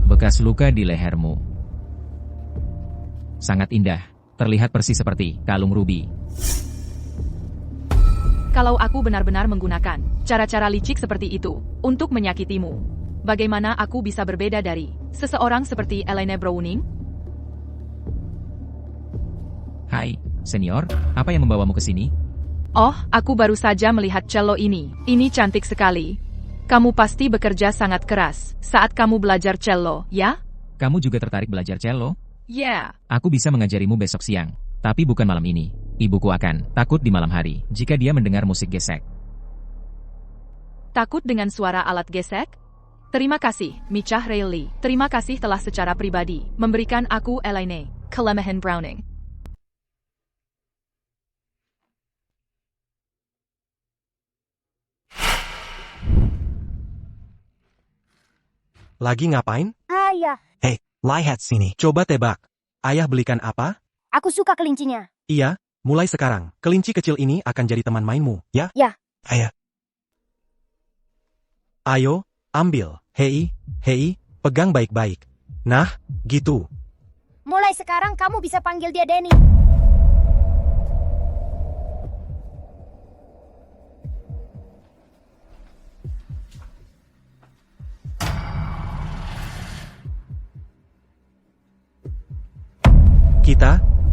Bekas luka di lehermu. Sangat indah, terlihat persis seperti kalung rubi. Kalau aku benar-benar menggunakan cara-cara licik seperti itu untuk menyakitimu, bagaimana aku bisa berbeda dari seseorang seperti Elaine Browning? Hai, senior, apa yang membawamu ke sini? Oh, aku baru saja melihat cello ini. Ini cantik sekali. Kamu pasti bekerja sangat keras saat kamu belajar cello, ya? Kamu juga tertarik belajar cello? Yeah. Aku bisa mengajarimu besok siang, tapi bukan malam ini. Ibuku akan takut di malam hari jika dia mendengar musik gesek. Takut dengan suara alat gesek? Terima kasih, Michah Reilly. Terima kasih telah secara pribadi memberikan aku Elaine Kelemahan Browning. Lagi ngapain? Ayah, Hei, lihat sini. Coba tebak. Ayah belikan apa? aku suka kelincinya. Iya, mulai sekarang. Kelinci kecil ini akan jadi teman mainmu, ya? Ya. Ayah. Ayo, ambil. Hei, pegang baik-baik. Nah, gitu. Mulai sekarang kamu bisa panggil dia Denny.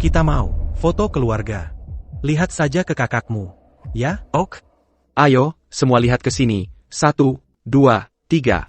Kita mau foto keluarga. Lihat saja ke kakakmu. Ya, Ok? Ayo, semua lihat ke sini. 1, 2, 3.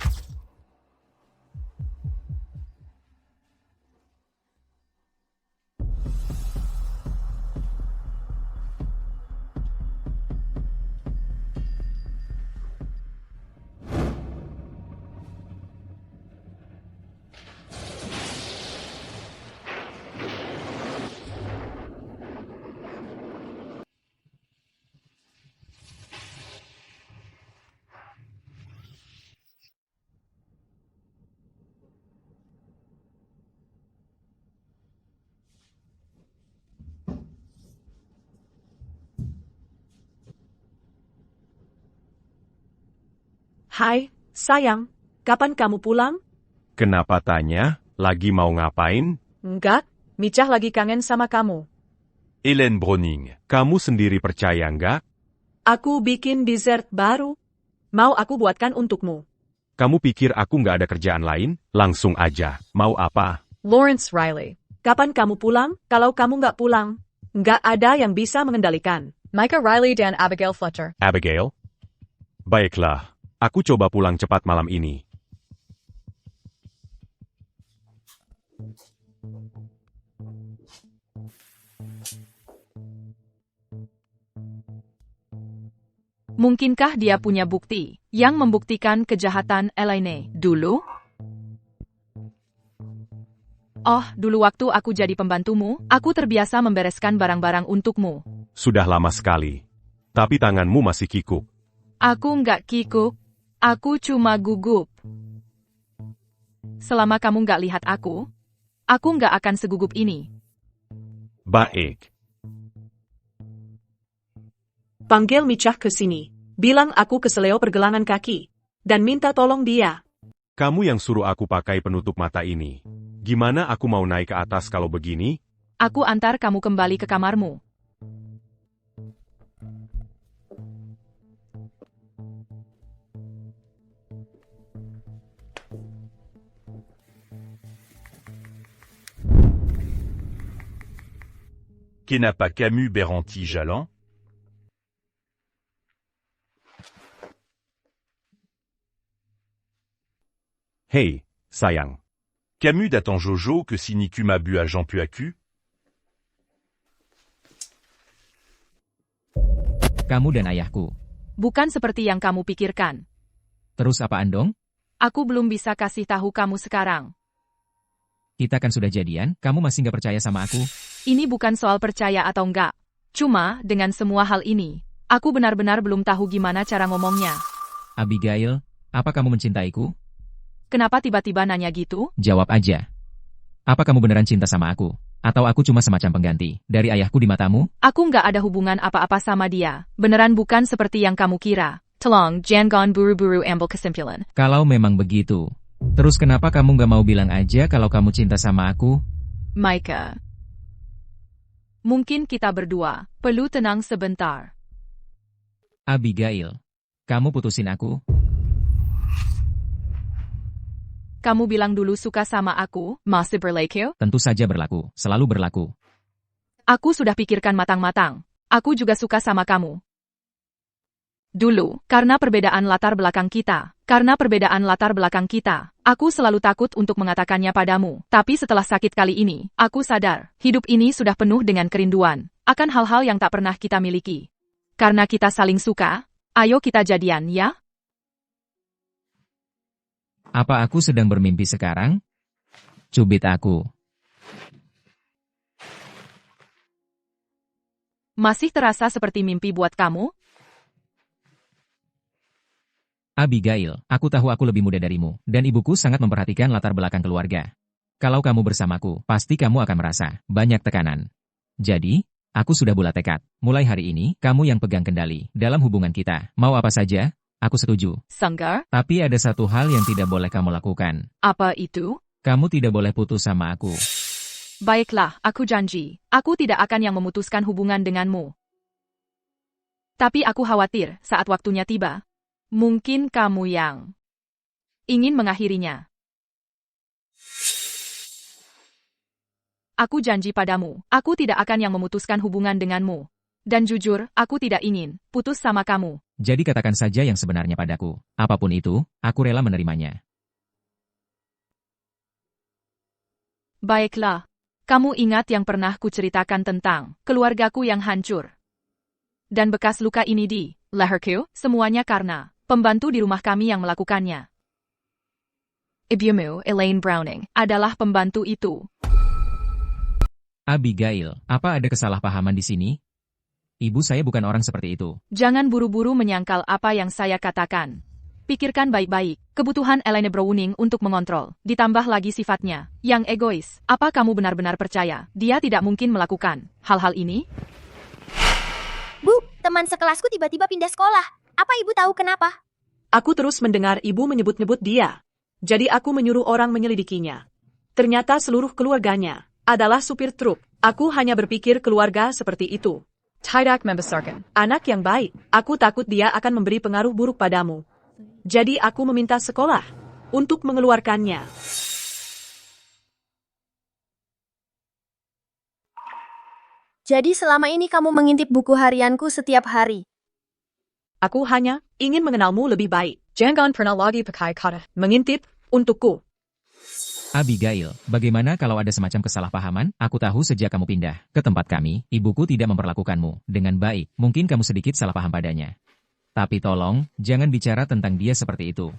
Hai, sayang. Kapan kamu pulang? Kenapa tanya? Lagi mau ngapain? Enggak, Michah lagi kangen sama kamu. Hélène Browning. Kamu sendiri percaya nggak? Aku bikin dessert baru. Mau aku buatkan untukmu. Kamu pikir aku nggak ada kerjaan lain? Langsung aja. Mau apa? Lawrence Riley. Kapan kamu pulang? Kalau kamu nggak pulang, nggak ada yang bisa mengendalikan. Micah Riley dan Abigail Fletcher. Abigail? Baiklah. Aku coba pulang cepat malam ini. Mungkinkah dia punya bukti yang membuktikan kejahatan Elaine dulu? Oh, dulu waktu aku jadi pembantumu, aku terbiasa membereskan barang-barang untukmu. Sudah lama sekali. Tapi tanganmu masih kikuk. Aku nggak kikuk, aku cuma gugup. Selama kamu nggak lihat aku nggak akan segugup ini. Baik. Panggil Michah ke sini. Bilang aku keseleo pergelangan kaki. Dan minta tolong dia. Kamu yang suruh aku pakai penutup mata ini. Gimana aku mau naik ke atas kalau begini? Aku antar kamu kembali ke kamarmu. Kenapa Camus Beranti Jalan? Hei, sayang. Camus d'attend Jojo que si Niku m'a bu à Jean pu à cul? Kamu dan ayahku. Bukan seperti yang kamu pikirkan. Terus apaan dong? Aku belum bisa kasih tahu kamu sekarang. Kita kan sudah jadian, kamu masih nggak percaya sama aku? Ini bukan soal percaya atau enggak. Cuma, dengan semua hal ini, Aku benar-benar belum tahu gimana cara ngomongnya. Abigail, apa kamu mencintaiku? Kenapa tiba-tiba nanya gitu? Jawab aja. Apa kamu beneran cinta sama aku? Atau aku cuma semacam pengganti dari ayahku di matamu? Aku nggak ada hubungan apa-apa sama dia. Beneran bukan seperti yang kamu kira. Tolong, jangan buru-buru ambil kesimpulan. Kalau memang begitu, terus kenapa kamu nggak mau bilang aja kalau kamu cinta sama aku? Micah. Mungkin kita berdua perlu tenang sebentar. Abigail, kamu putusin aku? Kamu bilang dulu suka sama aku, masih berlaku? Tentu saja berlaku, selalu berlaku. Aku sudah pikirkan matang-matang. Aku juga suka sama kamu. Dulu, karena perbedaan latar belakang kita, aku selalu takut untuk mengatakannya padamu. Tapi setelah sakit kali ini, aku sadar, hidup ini sudah penuh dengan kerinduan, akan hal-hal yang tak pernah kita miliki. Karena kita saling suka, ayo kita jadian ya? Apa aku sedang bermimpi sekarang? Cubit aku. Masih terasa seperti mimpi buat kamu? Abigail, aku tahu aku lebih muda darimu, dan ibuku sangat memperhatikan latar belakang keluarga. Kalau kamu bersamaku, pasti kamu akan merasa banyak tekanan. Jadi, aku sudah bulat tekad. Mulai hari ini, kamu yang pegang kendali dalam hubungan kita. Mau apa saja, aku setuju. Sanggar? Tapi ada satu hal yang tidak boleh kamu lakukan. Apa itu? Kamu tidak boleh putus sama aku. Baiklah, aku janji. Aku tidak akan yang memutuskan hubungan denganmu. Tapi aku khawatir saat waktunya tiba. Mungkin kamu yang ingin mengakhirinya. Aku janji padamu, aku tidak akan yang memutuskan hubungan denganmu. Dan jujur, aku tidak ingin putus sama kamu. Jadi katakan saja yang sebenarnya padaku. Apapun itu, aku rela menerimanya. Baiklah. Kamu ingat yang pernah kuceritakan tentang keluargaku yang hancur. Dan bekas luka ini di leherku, semuanya karena pembantu di rumah kami yang melakukannya. Ibumu, Elaine Browning, adalah pembantu itu. Abigail, apa ada kesalahpahaman di sini? Ibu saya bukan orang seperti itu. Jangan buru-buru menyangkal apa yang saya katakan. Pikirkan baik-baik, kebutuhan Elaine Browning untuk mengontrol, ditambah lagi sifatnya yang egois. Apa kamu benar-benar percaya dia tidak mungkin melakukan hal-hal ini? Bu, teman sekelasku tiba-tiba pindah sekolah. Apa ibu tahu kenapa? Aku terus mendengar ibu menyebut-nyebut dia. Jadi aku menyuruh orang menyelidikinya. Ternyata seluruh keluarganya adalah supir truk. Aku hanya berpikir keluarga seperti itu. Tidak membesarkan. Anak yang baik. Aku takut dia akan memberi pengaruh buruk padamu. Jadi aku meminta sekolah untuk mengeluarkannya. Jadi selama ini kamu mengintip buku harianku setiap hari. Aku hanya ingin mengenalmu lebih baik. Jangan pernah lagi pakai kata mengintip untukku. Abigail, bagaimana kalau ada semacam kesalahpahaman? Aku tahu sejak kamu pindah ke tempat kami, ibuku tidak memperlakukanmu dengan baik. Mungkin kamu sedikit salah paham padanya. Tapi tolong, jangan bicara tentang dia seperti itu.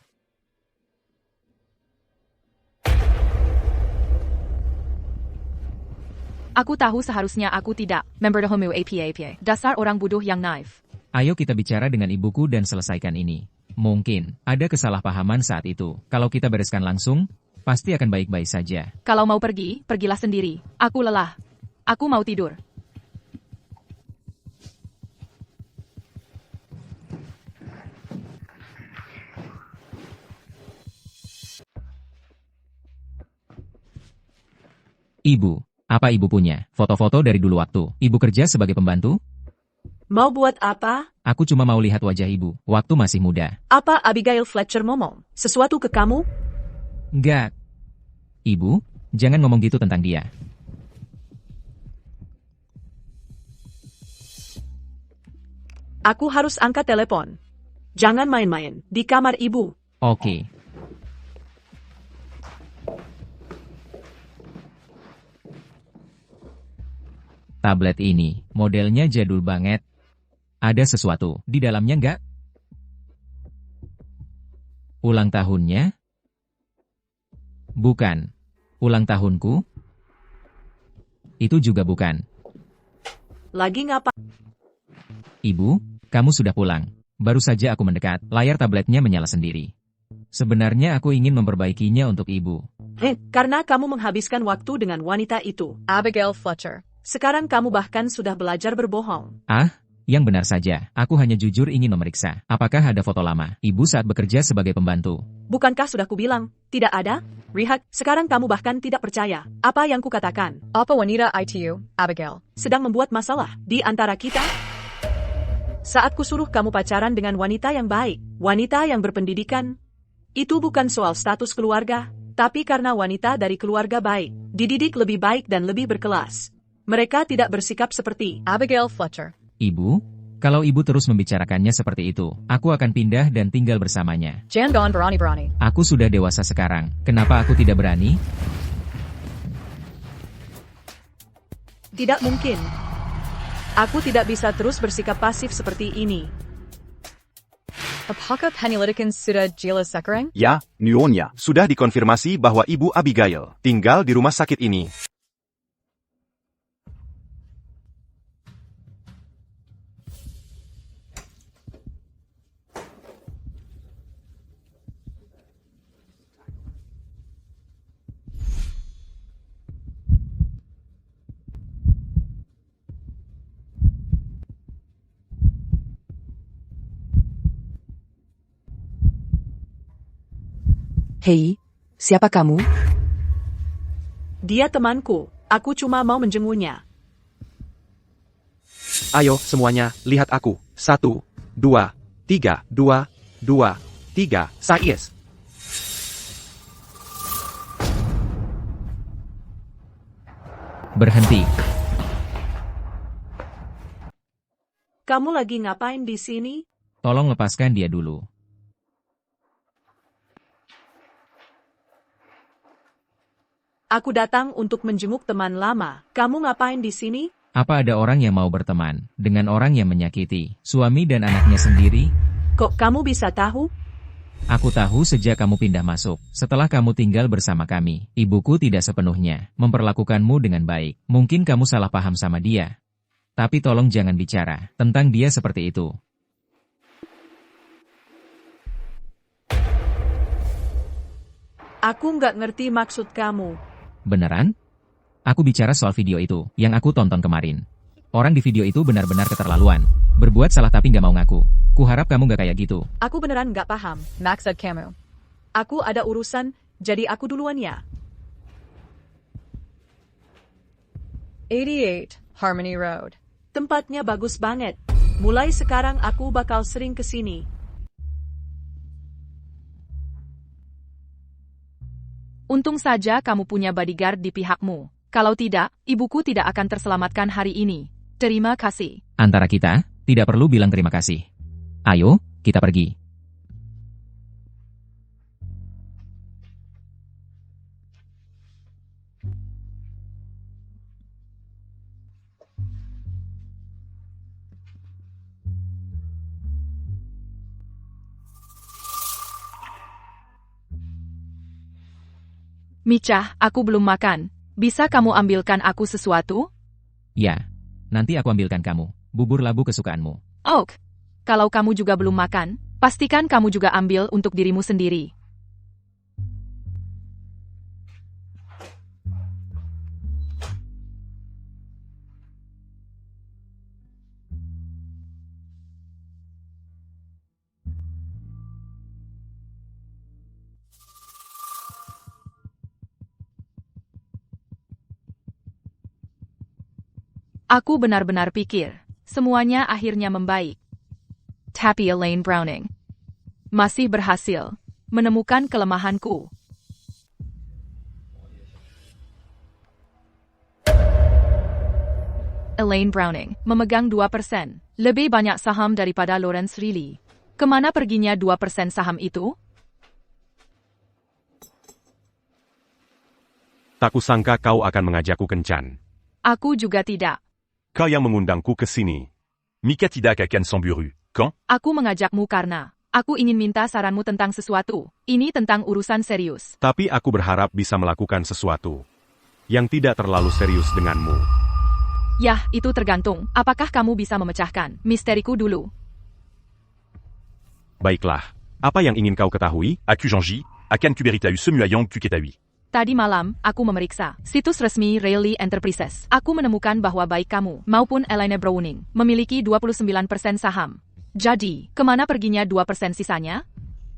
Aku tahu seharusnya aku tidak memberdohomu apa-apa. Dasar orang bodoh yang naif. Ayo kita bicara dengan ibuku dan selesaikan ini. Mungkin ada kesalahpahaman saat itu. Kalau kita bereskan langsung, pasti akan baik-baik saja. Kalau mau pergi, pergilah sendiri. Aku lelah. Aku mau tidur. Ibu, apa ibu punya foto-foto dari dulu waktu ibu kerja sebagai pembantu? Mau buat apa? Aku cuma mau lihat wajah ibu, waktu masih muda. Apa Abigail Fletcher ngomong sesuatu ke kamu? Enggak. Ibu, jangan ngomong gitu tentang dia. Aku harus angkat telepon. Jangan main-main di kamar ibu. Oke. Tablet ini, modelnya jadul banget. Ada sesuatu di dalamnya enggak? Ulang tahunnya? Bukan. Ulang tahunku? Itu juga bukan. Lagi ngapa? Ibu, kamu sudah pulang. Baru saja aku mendekat, layar tabletnya menyala sendiri. Sebenarnya aku ingin memperbaikinya untuk ibu. Karena kamu menghabiskan waktu dengan wanita itu. Abigail Fletcher. Sekarang kamu bahkan sudah belajar berbohong. Yang benar saja, aku hanya jujur ingin memeriksa. Apakah ada foto lama ibu saat bekerja sebagai pembantu? Bukankah sudah kubilang, tidak ada? Lihat, sekarang kamu bahkan tidak percaya. Apa yang kukatakan? Apa wanita itu, Abigail? Sedang membuat masalah di antara kita? Saat kusuruh kamu pacaran dengan wanita yang baik, wanita yang berpendidikan, itu bukan soal status keluarga, tapi karena wanita dari keluarga baik, dididik lebih baik dan lebih berkelas. Mereka tidak bersikap seperti Abigail Fletcher. Ibu, kalau ibu terus membicarakannya seperti itu, aku akan pindah dan tinggal bersamanya. Jangan berani-berani. Aku sudah dewasa sekarang, kenapa aku tidak berani? Tidak mungkin. Aku tidak bisa terus bersikap pasif seperti ini. Apakah penyelidikan sudah jelas sekarang? Ya, Nyonya. Sudah dikonfirmasi bahwa Ibu Abigail tinggal di rumah sakit ini. Hei, siapa kamu? Dia temanku, aku cuma mau menjenguknya. Ayo semuanya, lihat aku. 1, 2, 3, 2, 2, 3, Sais. Berhenti. Kamu lagi ngapain di sini? Tolong lepaskan dia dulu. Aku datang untuk menjenguk teman lama. Kamu ngapain di sini? Apa ada orang yang mau berteman dengan orang yang menyakiti suami dan anaknya sendiri? Kok kamu bisa tahu? Aku tahu sejak kamu pindah masuk. Setelah kamu tinggal bersama kami, ibuku tidak sepenuhnya memperlakukanmu dengan baik. Mungkin kamu salah paham sama dia. Tapi tolong jangan bicara tentang dia seperti itu. Aku nggak ngerti maksud kamu. Beneran? Aku bicara soal video itu, yang aku tonton kemarin. Orang di video itu benar-benar keterlaluan. Berbuat salah tapi nggak mau ngaku. Kuharap kamu nggak kayak gitu. Aku beneran nggak paham. Max said kamu. Aku ada urusan, jadi aku duluan ya. 88 Harmony Road. Tempatnya bagus banget. Mulai sekarang aku bakal sering kesini. Untung saja kamu punya bodyguard di pihakmu. Kalau tidak, ibuku tidak akan terselamatkan hari ini. Terima kasih. Antara kita, tidak perlu bilang terima kasih. Ayo, kita pergi. Micha, aku belum makan. Bisa kamu ambilkan aku sesuatu? Ya, nanti aku ambilkan kamu bubur labu kesukaanmu. Oak, kalau kamu juga belum makan, pastikan kamu juga ambil untuk dirimu sendiri. Aku benar-benar pikir, semuanya akhirnya membaik. Tapi Elaine Browning masih berhasil menemukan kelemahanku. Elaine Browning memegang 2%, lebih banyak saham daripada Lawrence Riley. Kemana perginya 2% saham itu? Tak kusangka kau akan mengajakku kencan. Aku juga tidak. Kau yang mengundangku ke sini. Mika tidak akan cemburu, kan? Aku mengajakmu karena aku ingin minta saranmu tentang sesuatu. Ini tentang urusan serius. Tapi aku berharap bisa melakukan sesuatu yang tidak terlalu serius denganmu. Yah, itu tergantung. Apakah kamu bisa memecahkan misteriku dulu? Baiklah. Apa yang ingin kau ketahui? Aku Janji, akan kuberitahu semua yang ku ketahui. Tadi malam, aku memeriksa situs resmi Rayleigh Enterprises. Aku menemukan bahwa baik kamu maupun Elaine Browning memiliki 29% saham. Jadi, kemana perginya 2% sisanya?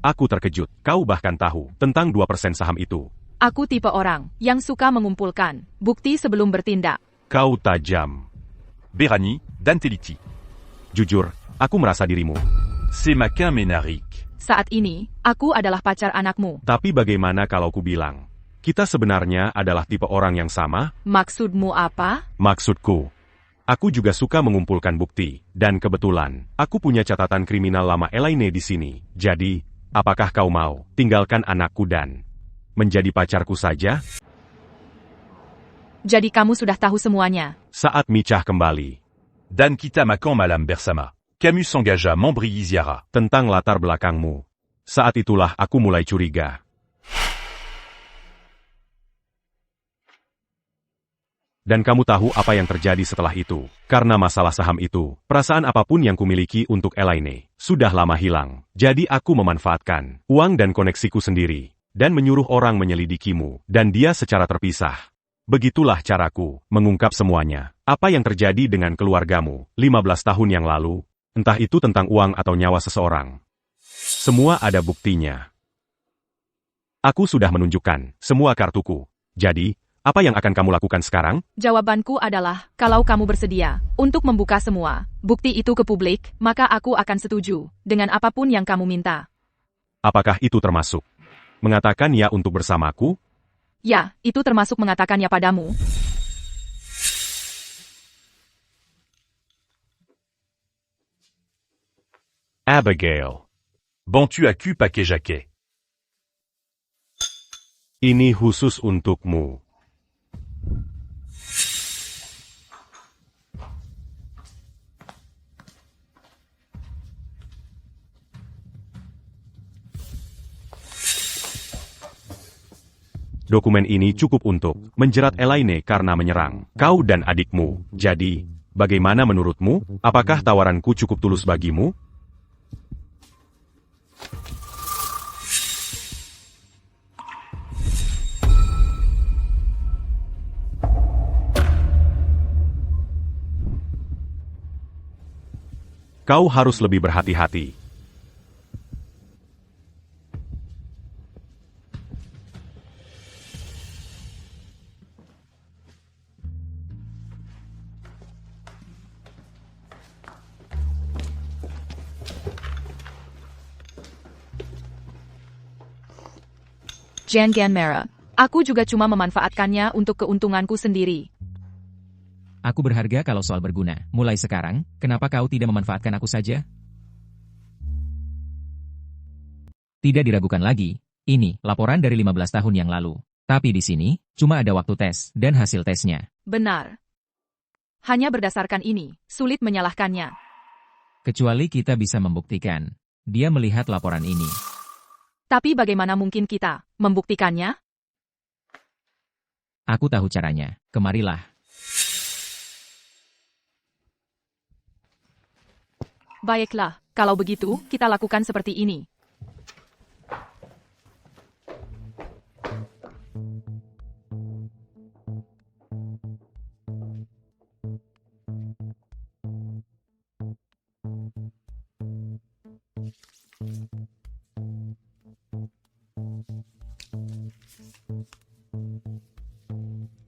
Aku terkejut. Kau bahkan tahu tentang 2% saham itu. Aku tipe orang yang suka mengumpulkan bukti sebelum bertindak. Kau tajam. Berani dan teliti. Jujur, aku merasa dirimu. C'est maquin ménarique. Saat ini, aku adalah pacar anakmu. Tapi bagaimana kalau ku bilang, kita sebenarnya adalah tipe orang yang sama? Maksudmu apa? Maksudku, aku juga suka mengumpulkan bukti, dan kebetulan, aku punya catatan kriminal lama Elaine di sini. Jadi, apakah kau mau tinggalkan anakku dan menjadi pacarku saja? Jadi kamu sudah tahu semuanya. Saat Micah kembali, Dan kita makan malam bersama. Camus s'engagea memberi Ziara. tentang latar belakangmu. Saat itulah aku mulai curiga. Dan kamu tahu apa yang terjadi setelah itu. Karena masalah saham itu, perasaan apapun yang kumiliki untuk Elaine sudah lama hilang. Jadi aku memanfaatkan uang dan koneksiku sendiri, dan menyuruh orang menyelidikimu, dan dia secara terpisah. Begitulah caraku mengungkap semuanya. Apa yang terjadi dengan keluargamu 15 tahun yang lalu, entah itu tentang uang atau nyawa seseorang. Semua ada buktinya. Aku sudah menunjukkan semua kartuku. Jadi, apa yang akan kamu lakukan sekarang? Jawabanku adalah, kalau kamu bersedia untuk membuka semua bukti itu ke publik, maka aku akan setuju dengan apapun yang kamu minta. Apakah itu termasuk mengatakan ya untuk bersamaku? Ya, itu termasuk mengatakannya padamu. Abigail. Bantu aku pakai jaket. Ini khusus untukmu. Dokumen ini cukup untuk menjerat Elaine karena menyerang kau dan adikmu. Jadi, bagaimana menurutmu? Apakah tawaranku cukup tulus bagimu? Kau harus lebih berhati-hati. Jangan merah. Aku juga cuma memanfaatkannya untuk keuntunganku sendiri. Aku berharga kalau soal berguna. Mulai sekarang, kenapa kau tidak memanfaatkan aku saja? Tidak diragukan lagi, ini laporan dari 15 tahun yang lalu. Tapi di sini, cuma ada waktu tes dan hasil tesnya. Benar. Hanya berdasarkan ini, sulit menyalahkannya. Kecuali kita bisa membuktikan. Dia melihat laporan ini. Tapi bagaimana mungkin kita membuktikannya? Aku tahu caranya. Kemarilah. Baiklah, kalau begitu, kita lakukan seperti ini.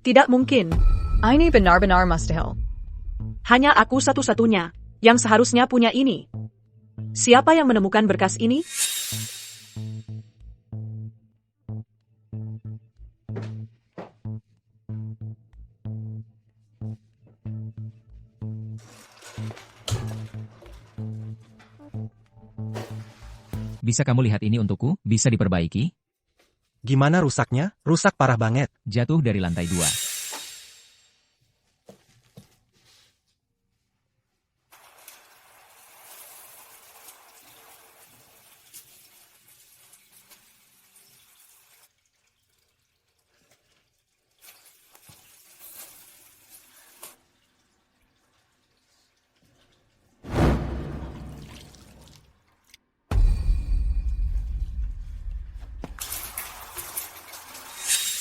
Tidak mungkin. Ini benar-benar mustahil. Hanya aku satu-satunya yang seharusnya punya ini. Siapa yang menemukan berkas ini? Bisa kamu lihat ini untukku? Bisa diperbaiki? Gimana rusaknya? Rusak parah banget. Jatuh dari lantai 2.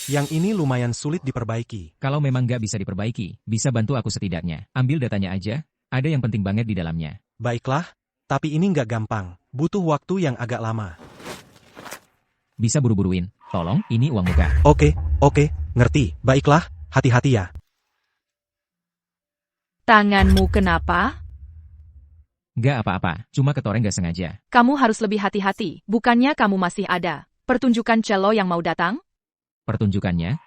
Yang ini lumayan sulit diperbaiki. Kalau memang nggak bisa diperbaiki, bisa bantu aku setidaknya. Ambil datanya aja, ada yang penting banget di dalamnya. Baiklah, tapi ini nggak gampang. Butuh waktu yang agak lama. Bisa buru-buruin. Tolong, ini uang muka. Oke, ngerti. Baiklah, hati-hati ya. Tanganmu kenapa? Nggak apa-apa, cuma ketoreng nggak sengaja. Kamu harus lebih hati-hati, bukannya kamu masih ada pertunjukan cello yang mau datang? Pertunjukannya?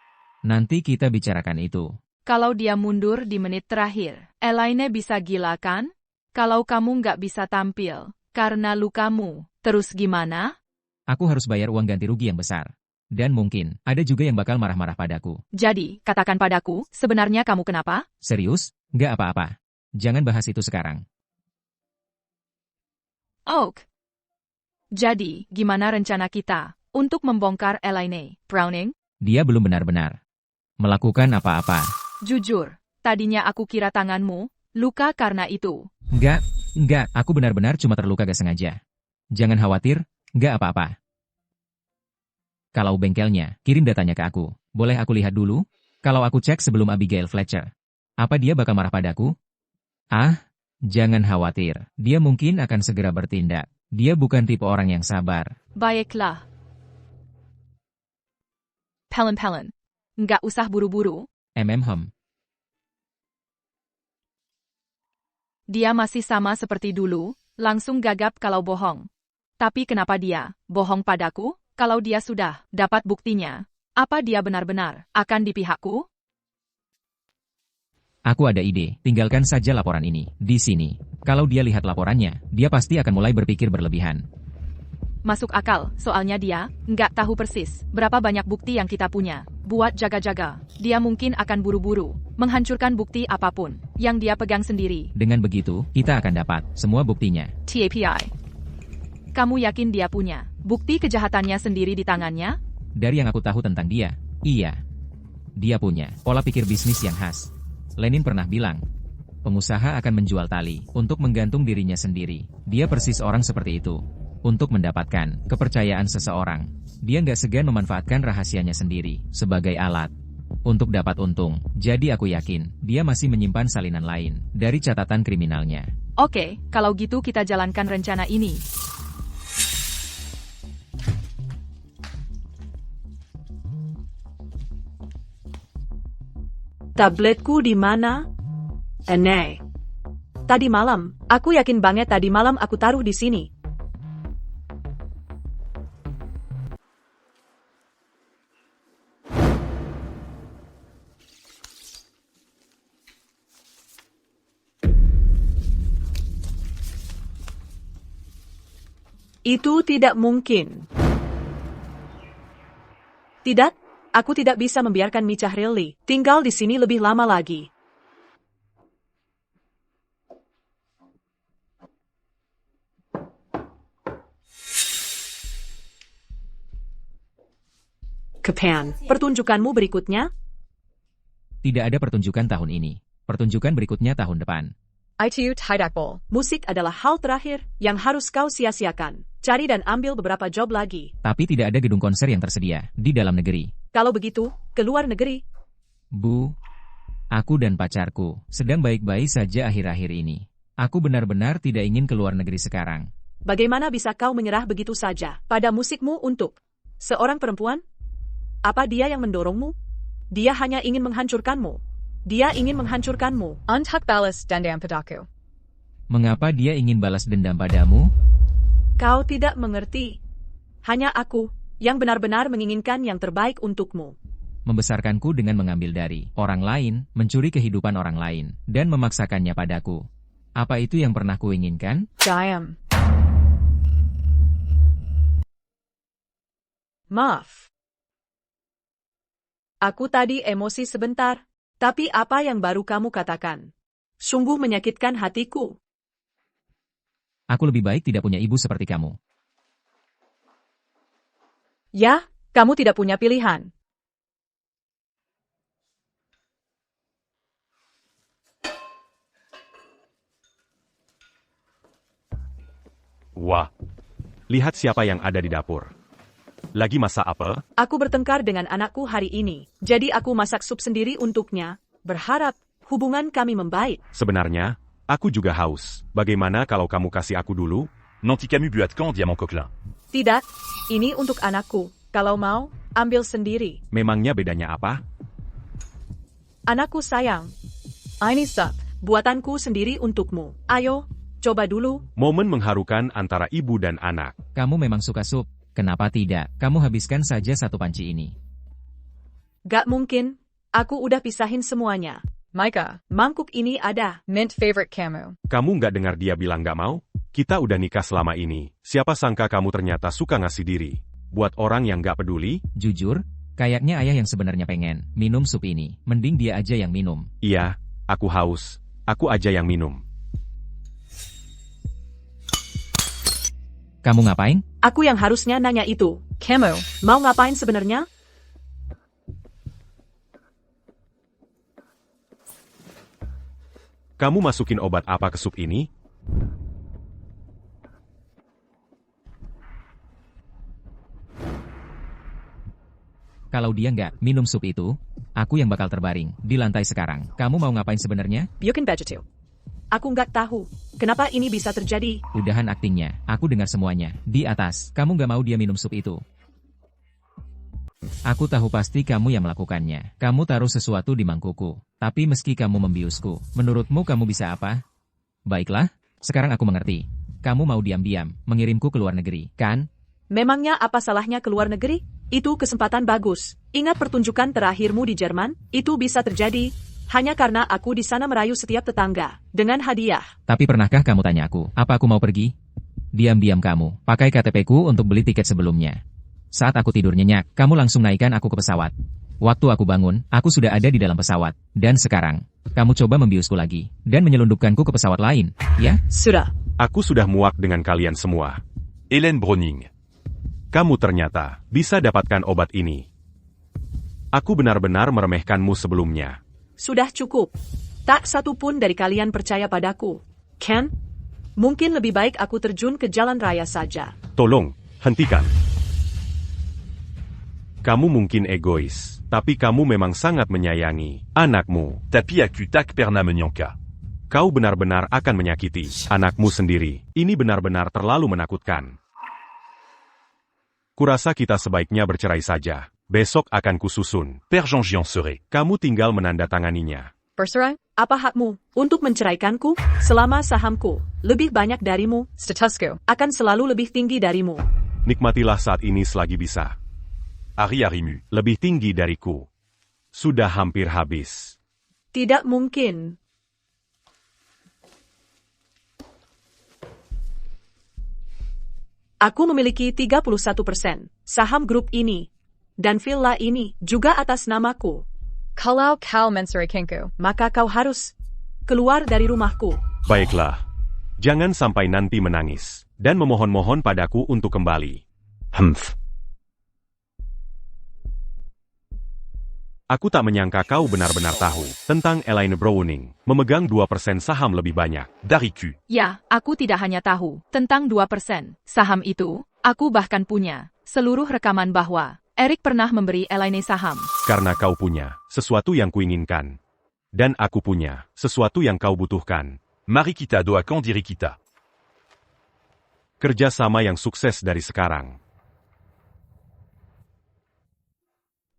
Nanti kita bicarakan itu. Kalau dia mundur di menit terakhir, Elaine bisa gila kan? Kalau kamu nggak bisa tampil, karena lukamu, terus gimana? Aku harus bayar uang ganti rugi yang besar. Dan mungkin, ada juga yang bakal marah-marah padaku. Jadi, katakan padaku, sebenarnya kamu kenapa? Serius? Nggak apa-apa. Jangan bahas itu sekarang. Oak. Jadi, gimana rencana kita untuk membongkar Elaine, Browning? Dia belum benar-benar melakukan apa-apa. Jujur, tadinya aku kira tanganmu luka karena itu. Enggak, aku benar-benar cuma terluka gak sengaja. Jangan khawatir, nggak apa-apa. Kalau bengkelnya, kirim datanya ke aku. Boleh aku lihat dulu? Kalau aku cek sebelum Abigail Fletcher, apa dia bakal marah padaku? Jangan khawatir. Dia mungkin akan segera bertindak. Dia bukan tipe orang yang sabar. Baiklah. Pelen. Nggak usah buru-buru. Dia masih sama seperti dulu, langsung gagap kalau bohong. Tapi kenapa dia bohong padaku? Kalau dia sudah dapat buktinya, apa dia benar-benar akan di pihakku? Aku ada ide, tinggalkan saja laporan ini, di sini. Kalau dia lihat laporannya, dia pasti akan mulai berpikir berlebihan. Masuk akal, soalnya dia nggak tahu persis berapa banyak bukti yang kita punya. Buat jaga-jaga, dia mungkin akan buru-buru menghancurkan bukti apapun yang dia pegang sendiri. Dengan begitu, kita akan dapat semua buktinya. TAPI. Kamu yakin dia punya bukti kejahatannya sendiri di tangannya? Dari yang aku tahu tentang dia, iya. Dia punya pola pikir bisnis yang khas. Lenin pernah bilang, pengusaha akan menjual tali untuk menggantung dirinya sendiri. Dia persis orang seperti itu. Untuk mendapatkan kepercayaan seseorang, dia nggak segan memanfaatkan rahasianya sendiri sebagai alat untuk dapat untung. Jadi aku yakin, dia masih menyimpan salinan lain dari catatan kriminalnya. Oke, kalau gitu kita jalankan rencana ini. Tabletku di mana? Aneh. Tadi malam, aku yakin banget tadi malam aku taruh di sini. Itu tidak mungkin. Tidak, aku tidak bisa membiarkan Micah Riley tinggal di sini lebih lama lagi. Kapan pertunjukanmu berikutnya? Tidak ada pertunjukan tahun ini. Pertunjukan berikutnya tahun depan. ITU Tidak Bowl. Musik adalah hal terakhir yang harus kau sia-siakan. Cari dan ambil beberapa job lagi. Tapi tidak ada gedung konser yang tersedia di dalam negeri. Kalau begitu, ke luar negeri. Bu, aku dan pacarku sedang baik-baik saja akhir-akhir ini. Aku benar-benar tidak ingin ke luar negeri sekarang. Bagaimana bisa kau menyerah begitu saja pada musikmu untuk seorang perempuan? Apa dia yang mendorongmu? Dia hanya ingin menghancurkanmu. Dia ingin menghancurkanmu. Untuk balas dendam padaku. Mengapa dia ingin balas dendam padamu? Kau tidak mengerti. Hanya aku yang benar-benar menginginkan yang terbaik untukmu. Membesarkanku dengan mengambil dari orang lain, mencuri kehidupan orang lain, dan memaksakannya padaku. Apa itu yang pernah kuinginkan? Diam. Maaf. Aku tadi emosi sebentar. Tapi apa yang baru kamu katakan? Sungguh menyakitkan hatiku. Aku lebih baik tidak punya ibu seperti kamu. Ya, kamu tidak punya pilihan. Wah, lihat siapa yang ada di dapur. Lagi masak apa? Aku bertengkar dengan anakku hari ini, jadi aku masak sup sendiri untuknya, berharap hubungan kami membaik. Sebenarnya, aku juga haus. Bagaimana kalau kamu kasih aku dulu? Nanti Camus buat quand, Diamant Coquelin? Tidak, ini untuk anakku. Kalau mau, ambil sendiri. Memangnya bedanya apa? Anakku sayang, Aini sup. buatanku sendiri untukmu. Ayo, coba dulu. Momen mengharukan antara ibu dan anak. Kamu memang suka sup. Kenapa tidak? Kamu habiskan saja satu panci ini. Gak mungkin, aku udah pisahin semuanya. Micah. Mangkuk ini ada. Mint favorite Camus. Kamu nggak dengar dia bilang nggak mau? Kita udah nikah selama ini. Siapa sangka kamu ternyata suka ngasih diri. Buat orang yang nggak peduli? Jujur, kayaknya ayah yang sebenarnya pengen minum sup ini. Mending dia aja yang minum. Iya, aku haus. Aku aja yang minum. Kamu ngapain? Aku yang harusnya nanya itu. Camus. Mau ngapain sebenarnya? Kamu masukin obat apa ke sup ini? Kalau dia nggak minum sup itu, aku yang bakal terbaring di lantai sekarang. Kamu mau ngapain sebenarnya? Bukan begitu. Aku nggak tahu. Kenapa ini bisa terjadi? Udahan aktingnya. Aku dengar semuanya. Di atas, kamu nggak mau dia minum sup itu. Aku tahu pasti kamu yang melakukannya. Kamu taruh sesuatu di mangkukku. Tapi meski kamu membiusku, menurutmu kamu bisa apa? Baiklah, sekarang aku mengerti. Kamu mau diam-diam mengirimku ke luar negeri, kan? Memangnya apa salahnya ke luar negeri? Itu kesempatan bagus. Ingat pertunjukan terakhirmu di Jerman? Itu bisa terjadi hanya karena aku di sana merayu setiap tetangga dengan hadiah. Tapi pernahkah kamu tanya aku, apa aku mau pergi? Diam-diam kamu, pakai KTP-ku untuk beli tiket sebelumnya. Saat aku tidur nyenyak, kamu langsung naikkan aku ke pesawat. Waktu aku bangun, aku sudah ada di dalam pesawat. Dan sekarang, kamu coba membiusku lagi, dan menyelundupkanku ke pesawat lain, ya? Sudah. Aku sudah muak dengan kalian semua. Hélène Browning. Kamu ternyata bisa dapatkan obat ini. Aku benar-benar meremehkanmu sebelumnya. Sudah cukup. Tak satu pun dari kalian percaya padaku. Ken, mungkin lebih baik aku terjun ke jalan raya saja. Tolong, hentikan. Kamu mungkin egois, tapi kamu memang sangat menyayangi anakmu. Tapi aku tak pernah menyangka. Kau benar-benar akan menyakiti anakmu sendiri. Ini benar-benar terlalu menakutkan. Kurasa kita sebaiknya bercerai saja. Besok akan kususun. Père Jean-Gian serait. Kamu tinggal menandatanganinya. Bercerai? Apa hakmu untuk menceraikanku selama sahamku lebih banyak darimu? Statusku. Akan selalu lebih tinggi darimu. Nikmatilah saat ini selagi bisa. Harry Harimu. Lebih tinggi dariku. Sudah hampir habis. Tidak mungkin. Aku memiliki 31% saham grup ini. Dan villa ini juga atas namaku. Kalau kau menceraikanku, maka kau harus keluar dari rumahku. Baiklah. Jangan sampai nanti menangis. Dan memohon-mohon padaku untuk kembali. Aku tak menyangka kau benar-benar tahu tentang Elaine Browning memegang 2% saham lebih banyak. Dariku. Ya, aku tidak hanya tahu tentang 2% saham itu, aku bahkan punya seluruh rekaman bahwa Eric pernah memberi Elaine saham. Karena kau punya sesuatu yang kuinginkan. Dan aku punya sesuatu yang kau butuhkan. Mari kita doakan diri kita. Kerjasama yang sukses dari sekarang.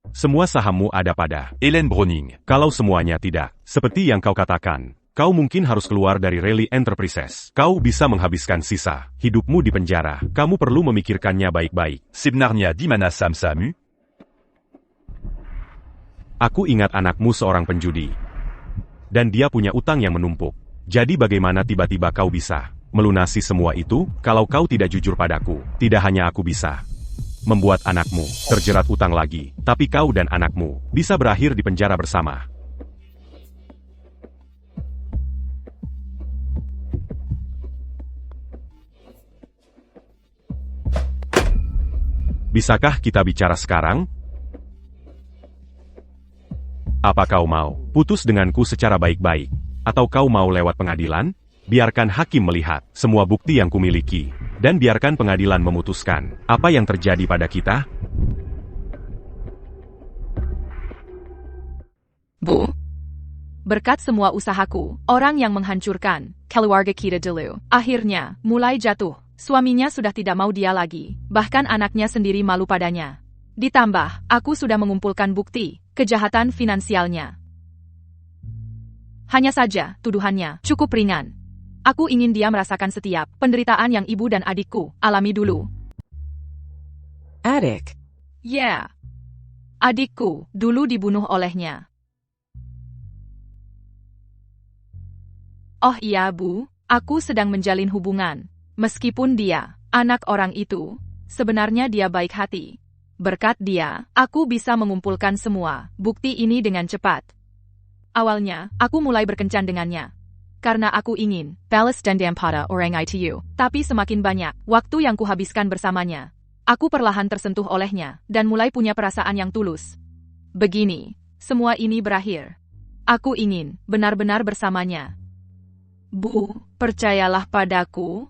Semua sahammu ada pada Hélène Browning. Kalau semuanya tidak, seperti yang kau katakan, kau mungkin harus keluar dari Rally Enterprises. Kau bisa menghabiskan sisa hidupmu di penjara. Kamu perlu memikirkannya baik-baik. Sebenarnya di mana Sam Samu? Aku ingat anakmu seorang penjudi. Dan dia punya utang yang menumpuk. Jadi bagaimana tiba-tiba kau bisa melunasi semua itu? Kalau kau tidak jujur padaku, tidak hanya aku bisa membuat anakmu terjerat utang lagi, tapi kau dan anakmu bisa berakhir di penjara bersama. Bisakah kita bicara sekarang? Apa kau mau putus denganku secara baik-baik? Atau kau mau lewat pengadilan? Biarkan hakim melihat semua bukti yang kumiliki. Dan biarkan pengadilan memutuskan apa yang terjadi pada kita. Bu. Berkat semua usahaku, orang yang menghancurkan keluarga kita dulu, akhirnya mulai jatuh. Suaminya sudah tidak mau dia lagi, bahkan anaknya sendiri malu padanya. Ditambah, aku sudah mengumpulkan bukti kejahatan finansialnya. Hanya saja, tuduhannya cukup ringan. Aku ingin dia merasakan setiap penderitaan yang ibu dan adikku alami dulu. Adik? Yeah. Adikku dulu dibunuh olehnya. Oh iya, Bu. Aku sedang menjalin hubungan. Meskipun dia anak orang itu, sebenarnya dia baik hati. Berkat dia, aku bisa mengumpulkan semua bukti ini dengan cepat. Awalnya, aku mulai berkencan dengannya. Karena aku ingin balas dendam pada orang itu. Tapi semakin banyak waktu yang kuhabiskan bersamanya, aku perlahan tersentuh olehnya dan mulai punya perasaan yang tulus. Begini, semua ini berakhir. Aku ingin benar-benar bersamanya. Bu, percayalah padaku.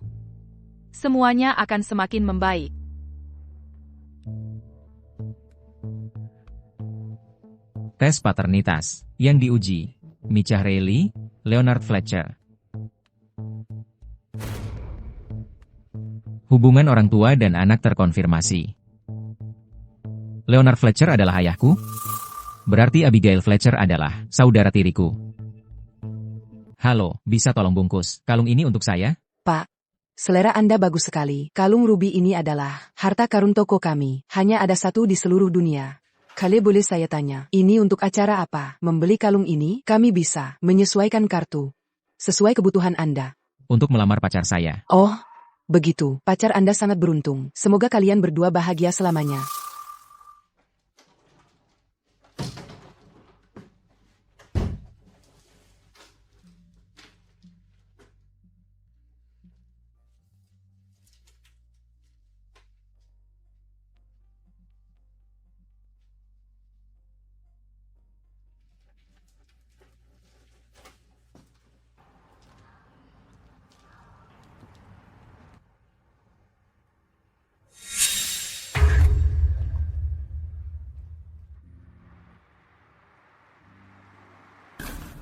Semuanya akan semakin membaik. Tes paternitas yang diuji. Micha Reilly, Leonard Fletcher. Hubungan orang tua dan anak terkonfirmasi. Leonard Fletcher adalah ayahku? Berarti Abigail Fletcher adalah saudara tiriku. Halo, bisa tolong bungkus kalung ini untuk saya? Pak, selera Anda bagus sekali. Kalung ruby ini adalah harta karun toko kami. Hanya ada satu di seluruh dunia. Kali boleh saya tanya, ini untuk acara apa? Membeli kalung ini, kami bisa menyesuaikan kartu sesuai kebutuhan Anda. Untuk melamar pacar saya. Oh, begitu. Pacar Anda sangat beruntung. Semoga kalian berdua bahagia selamanya.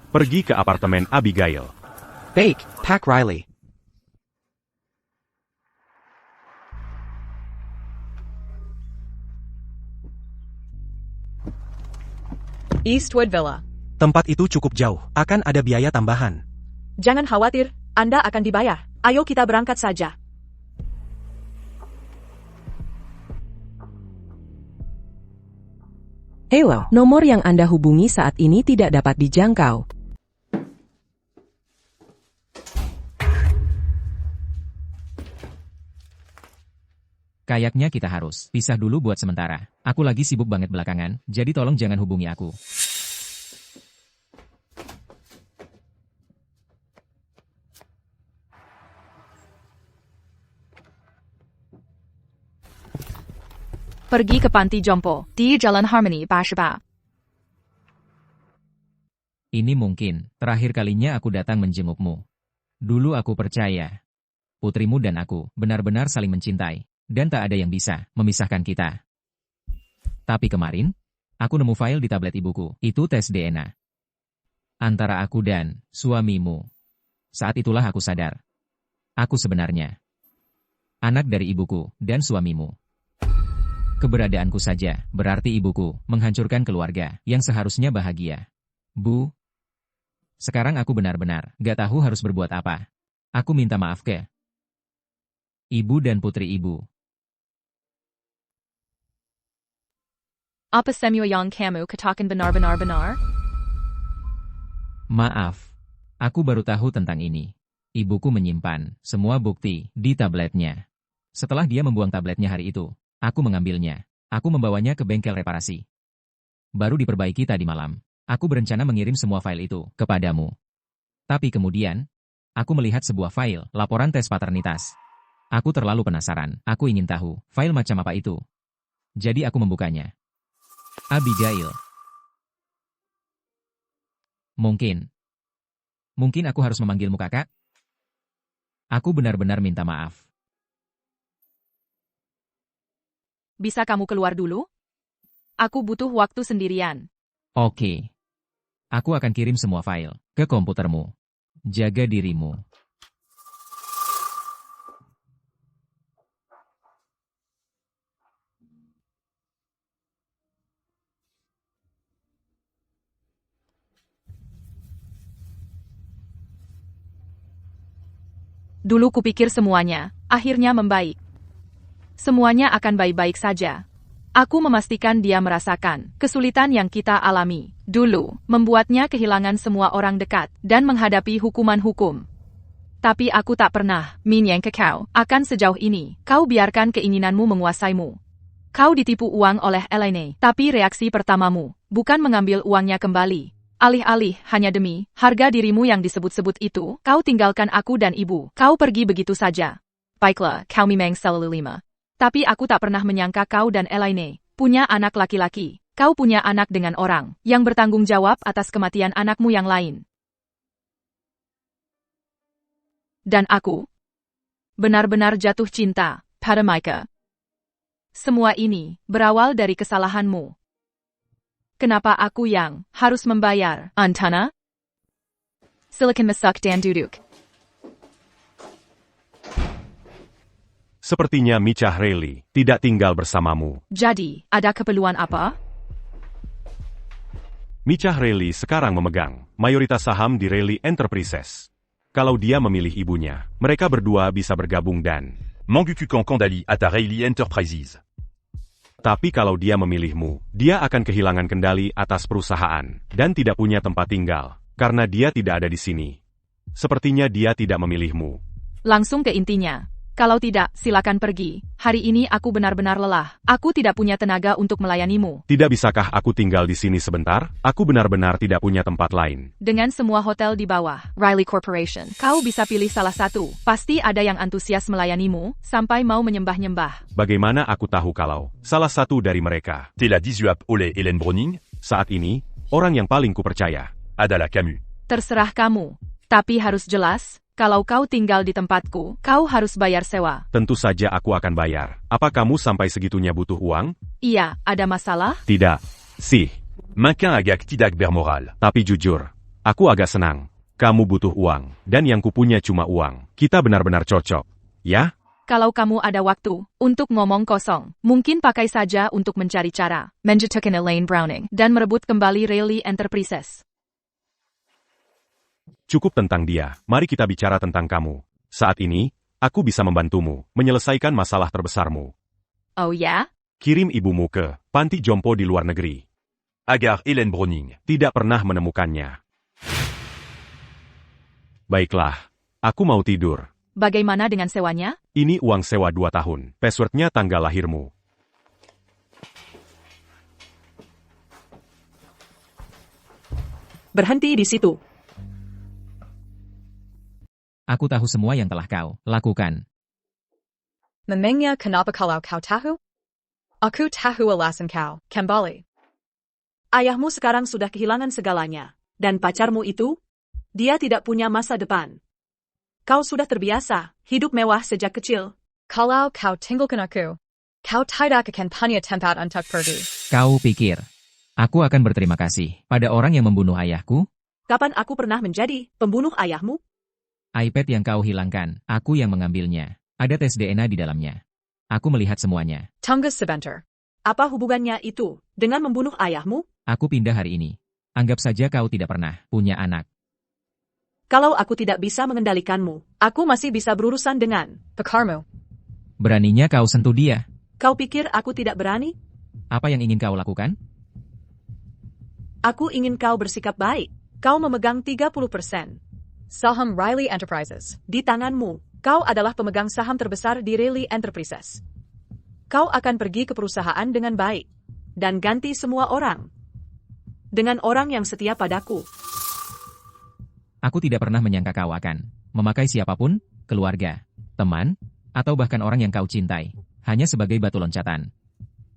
Pergi ke apartemen Abigail. Baik, Pak Riley. Eastwood Villa. Tempat itu cukup jauh, akan ada biaya tambahan. Jangan khawatir, Anda akan dibayar. Ayo kita berangkat saja. Halo, nomor yang Anda hubungi saat ini tidak dapat dijangkau. Kayaknya kita harus pisah dulu buat sementara. Aku lagi sibuk banget belakangan, jadi tolong jangan hubungi aku. Pergi ke panti jompo di Jalan Harmony, Bashaba. Ini mungkin terakhir kalinya aku datang menjengukmu. Dulu aku percaya putrimu dan aku benar-benar saling mencintai, dan tak ada yang bisa memisahkan kita. Tapi kemarin, aku nemu file di tablet ibuku, itu tes DNA. Antara aku dan suamimu. Saat itulah aku sadar. Aku sebenarnya anak dari ibuku dan suamimu. Keberadaanku saja berarti ibuku menghancurkan keluarga yang seharusnya bahagia. Bu, sekarang aku benar-benar gak tahu harus berbuat apa. Aku minta maaf ke ibu dan putri ibu. Apa semua yang kamu katakan benar-benar? Maaf, aku baru tahu tentang ini. Ibuku menyimpan semua bukti di tabletnya. Setelah dia membuang tabletnya hari itu, aku mengambilnya. Aku membawanya ke bengkel reparasi. Baru diperbaiki tadi malam. Aku berencana mengirim semua file itu kepadamu. Tapi kemudian, aku melihat sebuah file laporan tes paternitas. Aku terlalu penasaran. Aku ingin tahu file macam apa itu. Jadi aku membukanya. Abigail. Mungkin aku harus memanggilmu kakak? Aku benar-benar minta maaf. Bisa kamu keluar dulu? Aku butuh waktu sendirian. Oke. Aku akan kirim semua file ke komputermu. Jaga dirimu. Dulu kupikir semuanya, akhirnya membaik. Semuanya akan baik-baik saja. Aku memastikan dia merasakan kesulitan yang kita alami. Dulu, membuatnya kehilangan semua orang dekat dan menghadapi hukuman hukum. Tapi aku tak pernah menyangka kau akan sejauh ini. Kau biarkan keinginanmu menguasaimu. Kau ditipu uang oleh Elaine, tapi reaksi pertamamu bukan mengambil uangnya kembali. Alih-alih hanya demi harga dirimu yang disebut-sebut itu, kau tinggalkan aku dan ibu. Kau pergi begitu saja. Baiklah, kau memang selalu lima. Tapi aku tak pernah menyangka kau dan Elaine punya anak laki-laki. Kau punya anak dengan orang yang bertanggung jawab atas kematian anakmu yang lain. Dan aku benar-benar jatuh cinta pada Micah. Semua ini berawal dari kesalahanmu. Kenapa aku yang harus membayar, Antana? Silakan masuk dan duduk. Sepertinya Micah Riley tidak tinggal bersamamu. Jadi, ada keperluan apa? Micah Riley sekarang memegang mayoritas saham di Riley Enterprises. Kalau dia memilih ibunya, mereka berdua bisa bergabung dan Manguku Kandali à ta Riley Enterprises. Tapi kalau dia memilihmu, dia akan kehilangan kendali atas perusahaan dan tidak punya tempat tinggal karena dia tidak ada di sini. Sepertinya dia tidak memilihmu. Langsung ke intinya. Kalau tidak, silakan pergi. Hari ini aku benar-benar lelah. Aku tidak punya tenaga untuk melayanimu. Tidak bisakah aku tinggal di sini sebentar? Aku benar-benar tidak punya tempat lain. Dengan semua hotel di bawah Riley Corporation, kau bisa pilih salah satu. Pasti ada yang antusias melayanimu, sampai mau menyembah-nyembah. Bagaimana aku tahu kalau salah satu dari mereka? T'es la Disuap Ole Hélène Browning? Saat ini, orang yang paling kupercaya. Adala Camus. Terserah kamu. Tapi harus jelas, kalau kau tinggal di tempatku, kau harus bayar sewa. Tentu saja aku akan bayar. Apa kamu sampai segitunya butuh uang? Iya, ada masalah? Tidak. Sih. Makin agak tidak bermoral. Tapi jujur, aku agak senang. Kamu butuh uang, dan yang kupunya cuma uang. Kita benar-benar cocok. Ya? Kalau kamu ada waktu untuk ngomong kosong, mungkin pakai saja untuk mencari cara menjatuhkan Elaine Browning dan merebut kembali Riley Enterprises. Cukup tentang dia, mari kita bicara tentang kamu. Saat ini, aku bisa membantumu menyelesaikan masalah terbesarmu. Oh ya? Kirim ibumu ke panti jompo di luar negeri. Agar Hélène Browning. Tidak pernah menemukannya. Baiklah, aku mau tidur. Bagaimana dengan sewanya? Ini uang sewa 2 tahun. Passwordnya tanggal lahirmu. Berhenti di situ. Aku tahu semua yang telah kau lakukan. Memangnya kenapa kalau kau tahu? Aku tahu alasan kau, kembali. Ayahmu sekarang sudah kehilangan segalanya. Dan pacarmu itu? Dia tidak punya masa depan. Kau sudah terbiasa hidup mewah sejak kecil. Kalau kau tinggalkan aku, kau tidak akan punya tempat untuk pergi. Kau pikir, aku akan berterima kasih pada orang yang membunuh ayahku? Kapan aku pernah menjadi pembunuh ayahmu? iPad yang kau hilangkan, aku yang mengambilnya. Ada tes DNA di dalamnya. Aku melihat semuanya. Tunggu sebentar. Apa hubungannya itu dengan membunuh ayahmu? Aku pindah hari ini. Anggap saja kau tidak pernah punya anak. Kalau aku tidak bisa mengendalikanmu, aku masih bisa berurusan dengan pacarmu. Beraninya kau sentuh dia. Kau pikir aku tidak berani? Apa yang ingin kau lakukan? Aku ingin kau bersikap baik. Kau memegang 30%. Saham Riley Enterprises. Di tanganmu, kau adalah pemegang saham terbesar di Riley Enterprises. Kau akan pergi ke perusahaan dengan baik. Dan ganti semua orang. Dengan orang yang setia padaku. Aku tidak pernah menyangka kau akan memakai siapapun, keluarga, teman, atau bahkan orang yang kau cintai, hanya sebagai batu loncatan.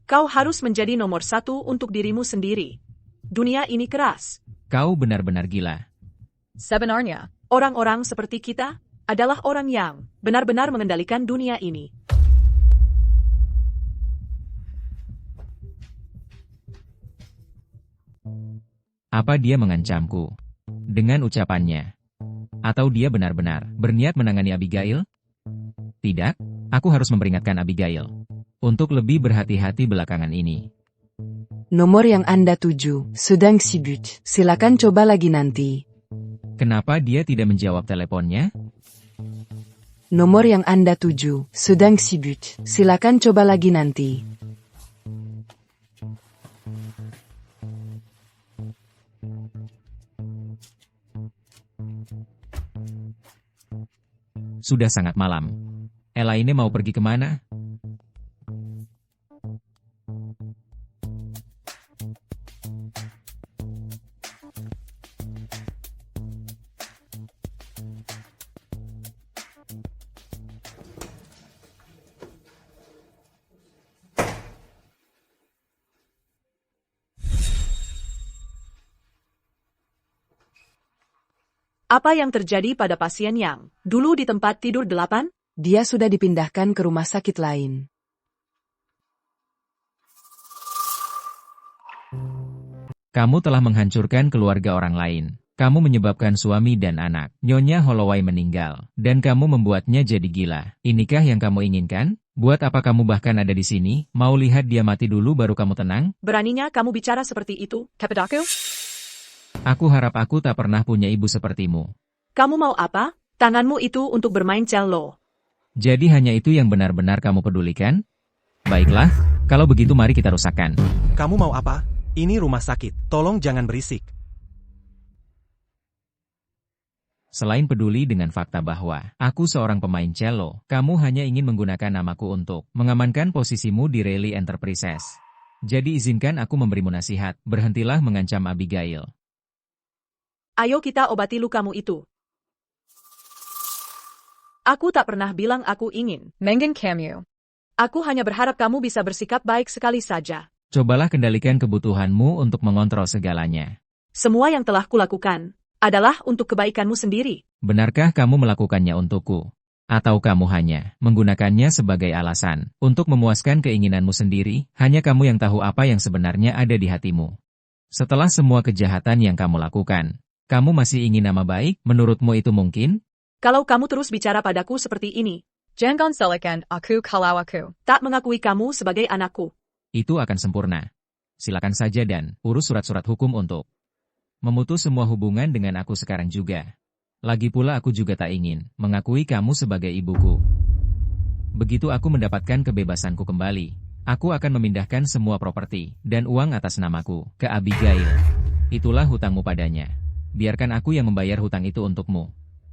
Kau harus menjadi nomor 1 untuk dirimu sendiri. Dunia ini keras. Kau benar-benar gila. Sebenarnya, orang-orang seperti kita adalah orang yang benar-benar mengendalikan dunia ini. Apa dia mengancamku dengan ucapannya? Atau dia benar-benar berniat menangani Abigail? Tidak, aku harus memperingatkan Abigail untuk lebih berhati-hati belakangan ini. Nomor yang Anda tuju sedang sibuk. Silakan coba lagi nanti. Kenapa dia tidak menjawab teleponnya? Nomor yang Anda tuju sedang sibuk. Silakan coba lagi nanti. Sudah sangat malam. Elaine mau pergi kemana? Apa yang terjadi pada pasien yang dulu di tempat tidur 8? Dia sudah dipindahkan ke rumah sakit lain. Kamu telah menghancurkan keluarga orang lain. Kamu menyebabkan suami dan anak, Nyonya Holloway meninggal, dan kamu membuatnya jadi gila. Inikah yang kamu inginkan? Buat apa kamu bahkan ada di sini? Mau lihat dia mati dulu baru kamu tenang? Beraninya kamu bicara seperti itu, Capadaku? Aku harap aku tak pernah punya ibu sepertimu. Kamu mau apa? Tanganmu itu untuk bermain cello. Jadi hanya itu yang benar-benar kamu pedulikan? Baiklah, kalau begitu mari kita rusakkan. Kamu mau apa? Ini rumah sakit, tolong jangan berisik. Selain peduli dengan fakta bahwa aku seorang pemain cello, kamu hanya ingin menggunakan namaku untuk mengamankan posisimu di Riley Enterprises. Jadi izinkan aku memberimu nasihat, berhentilah mengancam Abigail. Ayo kita obati lukamu itu. Aku tak pernah bilang aku ingin Mengen Camu. Aku hanya berharap kamu bisa bersikap baik sekali saja. Cobalah kendalikan kebutuhanmu untuk mengontrol segalanya. Semua yang telah kulakukan adalah untuk kebaikanmu sendiri. Benarkah kamu melakukannya untukku? Atau kamu hanya menggunakannya sebagai alasan untuk memuaskan keinginanmu sendiri? Hanya kamu yang tahu apa yang sebenarnya ada di hatimu. Setelah semua kejahatan yang kamu lakukan, kamu masih ingin nama baik? Menurutmu itu mungkin? Kalau kamu terus bicara padaku seperti ini, Jangan selikan aku kalau aku tak mengakui kamu sebagai anakku. Itu akan sempurna. Silakan saja dan urus surat-surat hukum untuk memutus semua hubungan dengan aku sekarang juga. Lagi pula aku juga tak ingin mengakui kamu sebagai ibuku. Begitu aku mendapatkan kebebasanku kembali, aku akan memindahkan semua properti dan uang atas namaku ke Abigail. Itulah hutangmu padanya. Biarkan aku yang membayar hutang itu untukmu.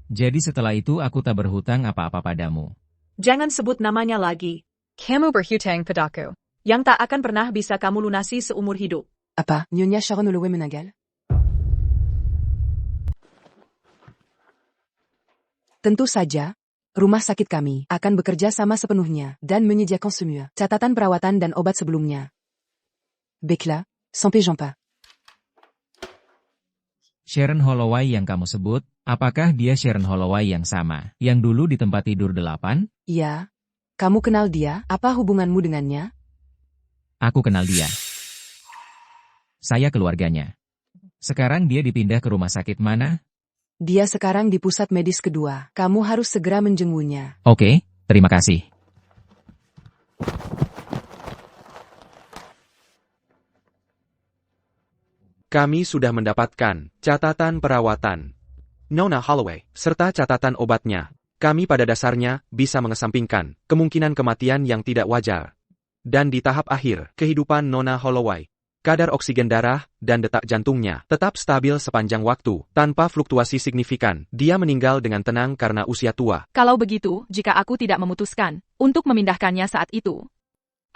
Jadi setelah itu aku tak berhutang apa-apa padamu. Jangan sebut namanya lagi. Kamu berhutang padaku. Yang tak akan pernah bisa kamu lunasi seumur hidup. Apa, Nyonya Sharon Holloway meninggal? Tentu saja, rumah sakit kami akan bekerja sama sepenuhnya dan menyediakan semua catatan perawatan dan obat sebelumnya. Baiklah, sampai jumpa. Sharon Holloway yang kamu sebut, apakah dia Sharon Holloway yang sama, yang dulu di tempat tidur 8? Iya. Kamu kenal dia? Apa hubunganmu dengannya? Aku kenal dia. Saya keluarganya. Sekarang dia dipindah ke rumah sakit mana? Dia sekarang di pusat medis kedua. Kamu harus segera menjenguknya. Oke, terima kasih. Kami sudah mendapatkan catatan perawatan Nona Holloway, serta catatan obatnya. Kami pada dasarnya bisa mengesampingkan kemungkinan kematian yang tidak wajar. Dan di tahap akhir kehidupan Nona Holloway, kadar oksigen darah dan detak jantungnya tetap stabil sepanjang waktu, tanpa fluktuasi signifikan. Dia meninggal dengan tenang karena usia tua. Kalau begitu, jika aku tidak memutuskan untuk memindahkannya saat itu,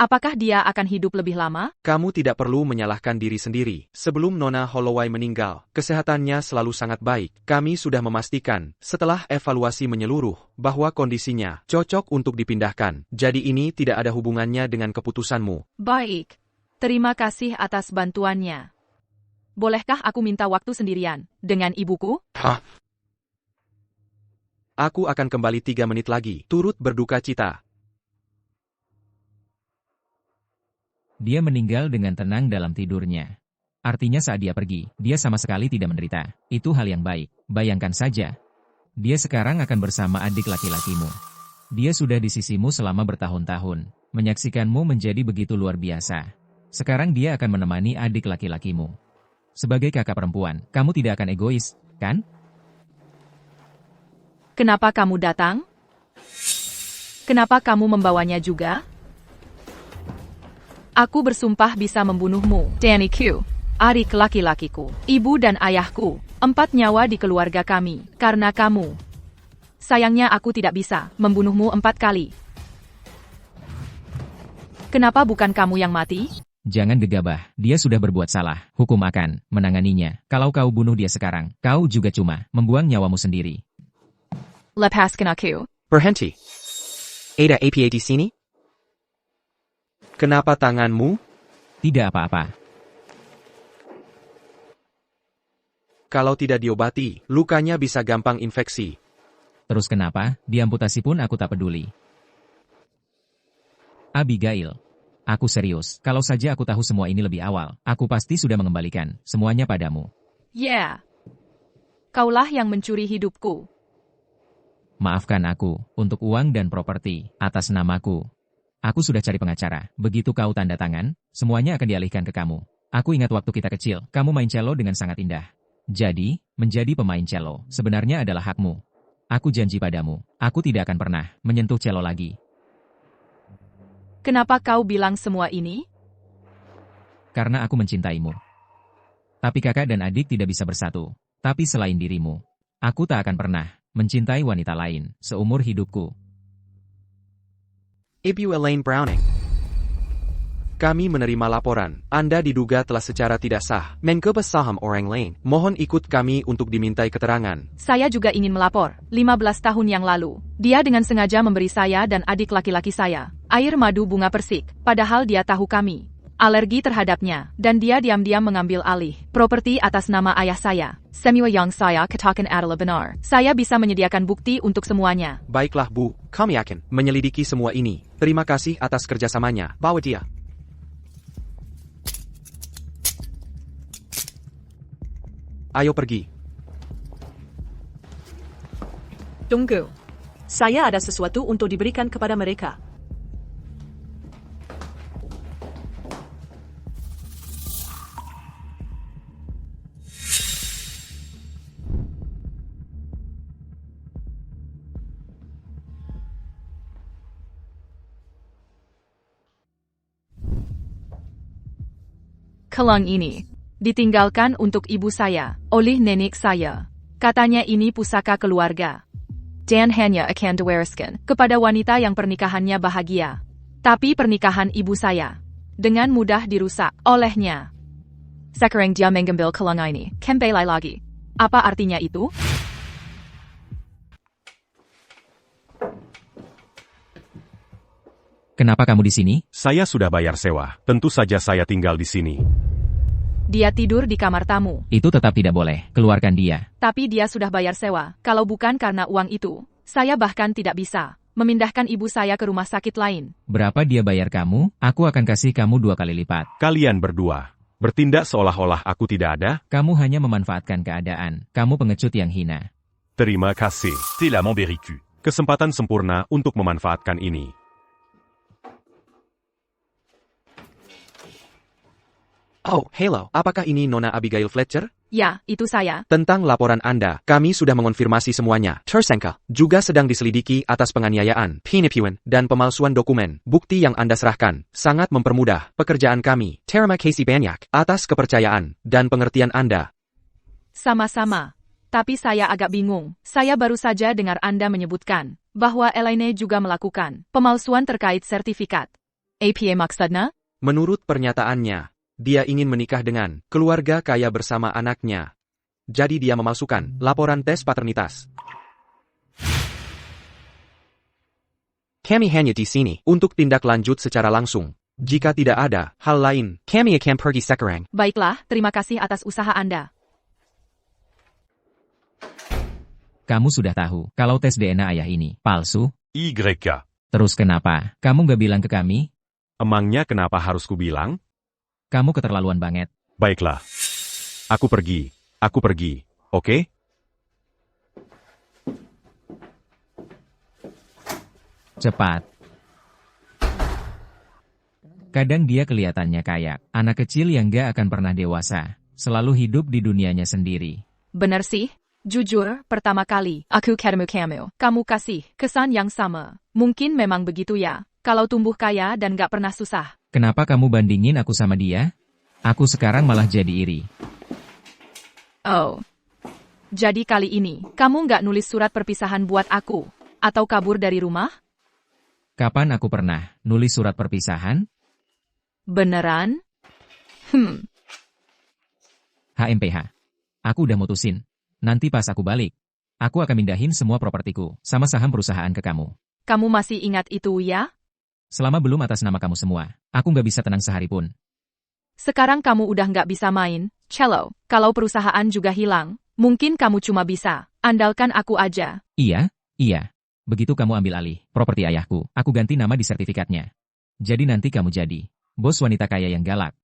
apakah dia akan hidup lebih lama? Kamu tidak perlu menyalahkan diri sendiri. Sebelum Nona Holloway meninggal, kesehatannya selalu sangat baik. Kami sudah memastikan, setelah evaluasi menyeluruh, bahwa kondisinya cocok untuk dipindahkan. Jadi ini tidak ada hubungannya dengan keputusanmu. Baik. Terima kasih atas bantuannya. Bolehkah aku minta waktu sendirian dengan ibuku? Hah? Aku akan kembali 3 menit lagi, turut berduka cita. Dia meninggal dengan tenang dalam tidurnya. Artinya saat dia pergi, dia sama sekali tidak menderita. Itu hal yang baik. Bayangkan saja. Dia sekarang akan bersama adik laki-lakimu. Dia sudah di sisimu selama bertahun-tahun. Menyaksikanmu menjadi begitu luar biasa. Sekarang dia akan menemani adik laki-lakimu. Sebagai kakak perempuan, kamu tidak akan egois, kan? Kenapa kamu datang? Kenapa kamu membawanya juga? Aku bersumpah bisa membunuhmu, Danny Q. Adik laki-lakiku, ibu dan ayahku, 4 nyawa di keluarga kami, karena kamu. Sayangnya aku tidak bisa membunuhmu 4 kali. Kenapa bukan kamu yang mati? Jangan gegabah, dia sudah berbuat salah, hukum akan menanganinya. Kalau kau bunuh dia sekarang, kau juga cuma membuang nyawamu sendiri. Lepaskan aku. Berhenti. Ada apa di sini? Kenapa tanganmu? Tidak apa-apa. Kalau tidak diobati, lukanya bisa gampang infeksi. Terus kenapa? Diamputasi pun aku tak peduli. Abigail. Aku serius. Kalau saja aku tahu semua ini lebih awal, aku pasti sudah mengembalikan semuanya padamu. Yeah. Kaulah yang mencuri hidupku. Maafkan aku, untuk uang dan properti, atas namaku. Aku sudah cari pengacara. Begitu kau tanda tangan, semuanya akan dialihkan ke kamu. Aku ingat waktu kita kecil, kamu main cello dengan sangat indah. Jadi, menjadi pemain cello, sebenarnya adalah hakmu. Aku janji padamu, aku tidak akan pernah menyentuh cello lagi. Kenapa kau bilang semua ini? Karena aku mencintaimu. Tapi kakak dan adik tidak bisa bersatu. Tapi selain dirimu, aku tak akan pernah mencintai wanita lain seumur hidupku. Ibu Elaine Browning. Kami menerima laporan. Anda diduga telah secara tidak sah mencoba saham orang lain. Mohon ikut kami untuk dimintai keterangan. Saya juga ingin melapor. 15 tahun yang lalu, dia dengan sengaja memberi saya dan adik laki-laki saya air madu bunga persik, padahal dia tahu kami alergi terhadapnya, dan dia diam-diam mengambil alih properti atas nama ayah saya. Semua yang saya katakan adalah benar. Saya bisa menyediakan bukti untuk semuanya. Baiklah Bu, kami akan menyelidiki semua ini. Terima kasih atas kerjasamanya. Bawa dia. Ayo pergi. Tunggu. Saya ada sesuatu untuk diberikan kepada mereka. Kelang ini ditinggalkan untuk ibu saya oleh nenek saya. Katanya ini pusaka keluarga. Dan hanya akan diwariskan kepada wanita yang pernikahannya bahagia. Tapi pernikahan ibu saya dengan mudah dirusak olehnya. Sekarang dia mengambil kelang ini kembali lagi. Apa artinya itu? Kenapa kamu di sini? Saya sudah bayar sewa. Tentu saja saya tinggal di sini. Dia tidur di kamar tamu. Itu tetap tidak boleh. Keluarkan dia. Tapi dia sudah bayar sewa. Kalau bukan karena uang itu, saya bahkan tidak bisa memindahkan ibu saya ke rumah sakit lain. Berapa dia bayar kamu? Aku akan kasih kamu 2 kali lipat. Kalian berdua bertindak seolah-olah aku tidak ada. Kamu hanya memanfaatkan keadaan. Kamu pengecut yang hina. Terima kasih. C'est la Montbéricu. Kesempatan sempurna untuk memanfaatkan ini. Oh, hello. Apakah ini Nona Abigail Fletcher? Ya, itu saya. Tentang laporan Anda, kami sudah mengonfirmasi semuanya. Tersangka juga sedang diselidiki atas penganiayaan, penipuan, dan pemalsuan dokumen. Bukti yang Anda serahkan sangat mempermudah pekerjaan kami. Terima kasih banyak atas kepercayaan dan pengertian Anda. Sama-sama. Tapi saya agak bingung. Saya baru saja dengar Anda menyebutkan bahwa Elaine juga melakukan pemalsuan terkait sertifikat. Apa maksudnya? Menurut pernyataannya, dia ingin menikah dengan keluarga kaya bersama anaknya. Jadi dia memalsukan laporan tes paternitas. Kami hanya di sini untuk tindak lanjut secara langsung. Jika tidak ada hal lain, kami akan pergi sekarang. Baiklah, terima kasih atas usaha Anda. Kamu sudah tahu kalau tes DNA ayah ini palsu? YK. Terus kenapa kamu gak bilang ke kami? Emangnya kenapa harus kubilang? Kamu keterlaluan banget. Baiklah. Aku pergi. Oke? Cepat. Kadang dia kelihatannya kayak anak kecil yang gak akan pernah dewasa, selalu hidup di dunianya sendiri. Benar sih. Jujur, pertama kali aku ketemu kamu kasih kesan yang sama. Mungkin memang begitu ya, kalau tumbuh kaya dan gak pernah susah. Kenapa kamu bandingin aku sama dia? Aku sekarang malah jadi iri. Oh. Jadi kali ini, kamu gak nulis surat perpisahan buat aku? Atau kabur dari rumah? Kapan aku pernah nulis surat perpisahan? Beneran? HMPH. Aku udah mutusin. Nanti pas aku balik, aku akan mindahin semua propertiku sama saham perusahaan ke kamu. Kamu masih ingat itu ya? Selama belum atas nama kamu semua, aku nggak bisa tenang sehari pun. Sekarang kamu udah nggak bisa main cello. Kalau perusahaan juga hilang, mungkin kamu cuma bisa andalkan aku aja. Iya. Begitu kamu ambil alih properti ayahku, aku ganti nama di sertifikatnya. Jadi nanti kamu jadi bos wanita kaya yang galak.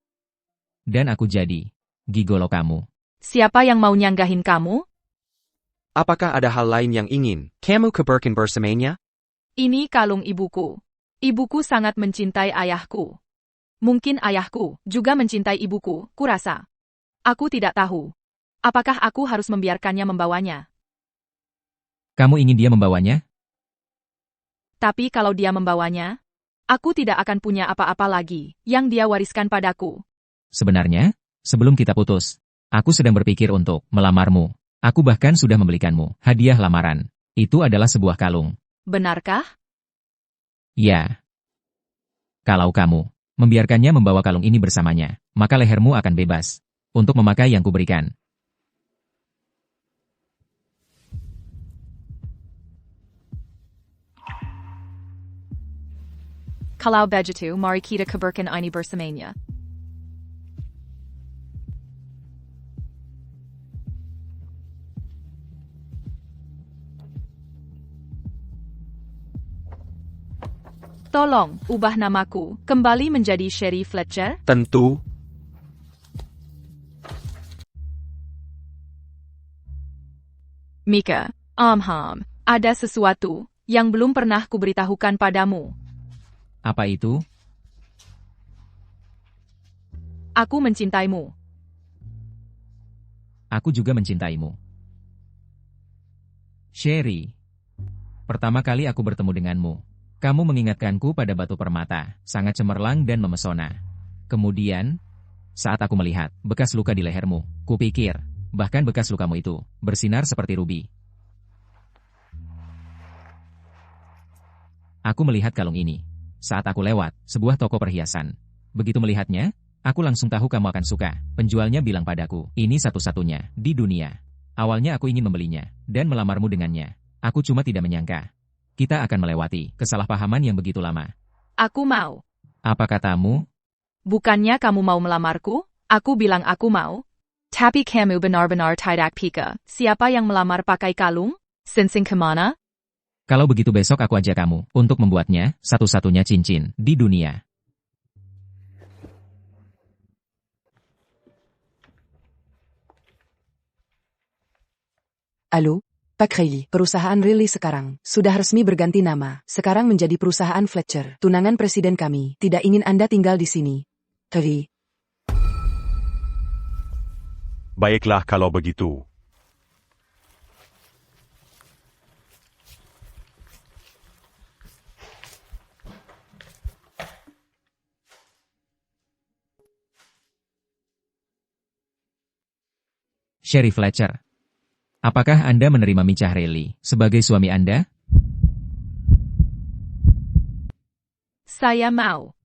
Dan aku jadi gigolo kamu. Siapa yang mau nyanggahin kamu? Apakah ada hal lain yang ingin kamu keberkan bersamanya? Ini kalung ibuku. Ibuku sangat mencintai ayahku. Mungkin ayahku juga mencintai ibuku, kurasa. Aku tidak tahu. Apakah aku harus membiarkannya membawanya? Kamu ingin dia membawanya? Tapi kalau dia membawanya, aku tidak akan punya apa-apa lagi yang dia wariskan padaku. Sebenarnya, sebelum kita putus, aku sedang berpikir untuk melamarmu. Aku bahkan sudah membelikanmu hadiah lamaran. Itu adalah sebuah kalung. Benarkah? Ya. Kalau kamu membiarkannya membawa kalung ini bersamanya, maka lehermu akan bebas untuk memakai yang kuberikan. Kalau begitu, mari kita keberkan ini bersamanya. Tolong, ubah namaku kembali menjadi Sherry Fletcher. Tentu. Mika, ada sesuatu yang belum pernah kuberitahukan padamu. Apa itu? Aku mencintaimu. Aku juga mencintaimu. Sherry. Pertama kali aku bertemu denganmu, kamu mengingatkanku pada batu permata, sangat cemerlang dan memesona. Kemudian, saat aku melihat bekas luka di lehermu, kupikir, bahkan bekas lukamu itu bersinar seperti rubi. Aku melihat kalung ini saat aku lewat sebuah toko perhiasan. Begitu melihatnya, aku langsung tahu kamu akan suka. Penjualnya bilang padaku, ini satu-satunya di dunia. Awalnya aku ingin membelinya dan melamarmu dengannya. Aku cuma tidak menyangka kita akan melewati kesalahpahaman yang begitu lama. Aku mau. Apa katamu? Bukannya kamu mau melamarku? Aku bilang aku mau. Tapi kamu benar-benar tidak pika. Siapa yang melamar pakai kalung? Sinsing kemana? Kalau begitu besok aku ajak kamu untuk membuatnya satu-satunya cincin di dunia. Halo? Pak Riley, perusahaan Riley sekarang sudah resmi berganti nama. Sekarang menjadi perusahaan Fletcher. Tunangan presiden kami tidak ingin Anda tinggal di sini. Riley. Baiklah kalau begitu. Sherry Fletcher. Apakah Anda menerima Micah Riley sebagai suami Anda? Saya mau.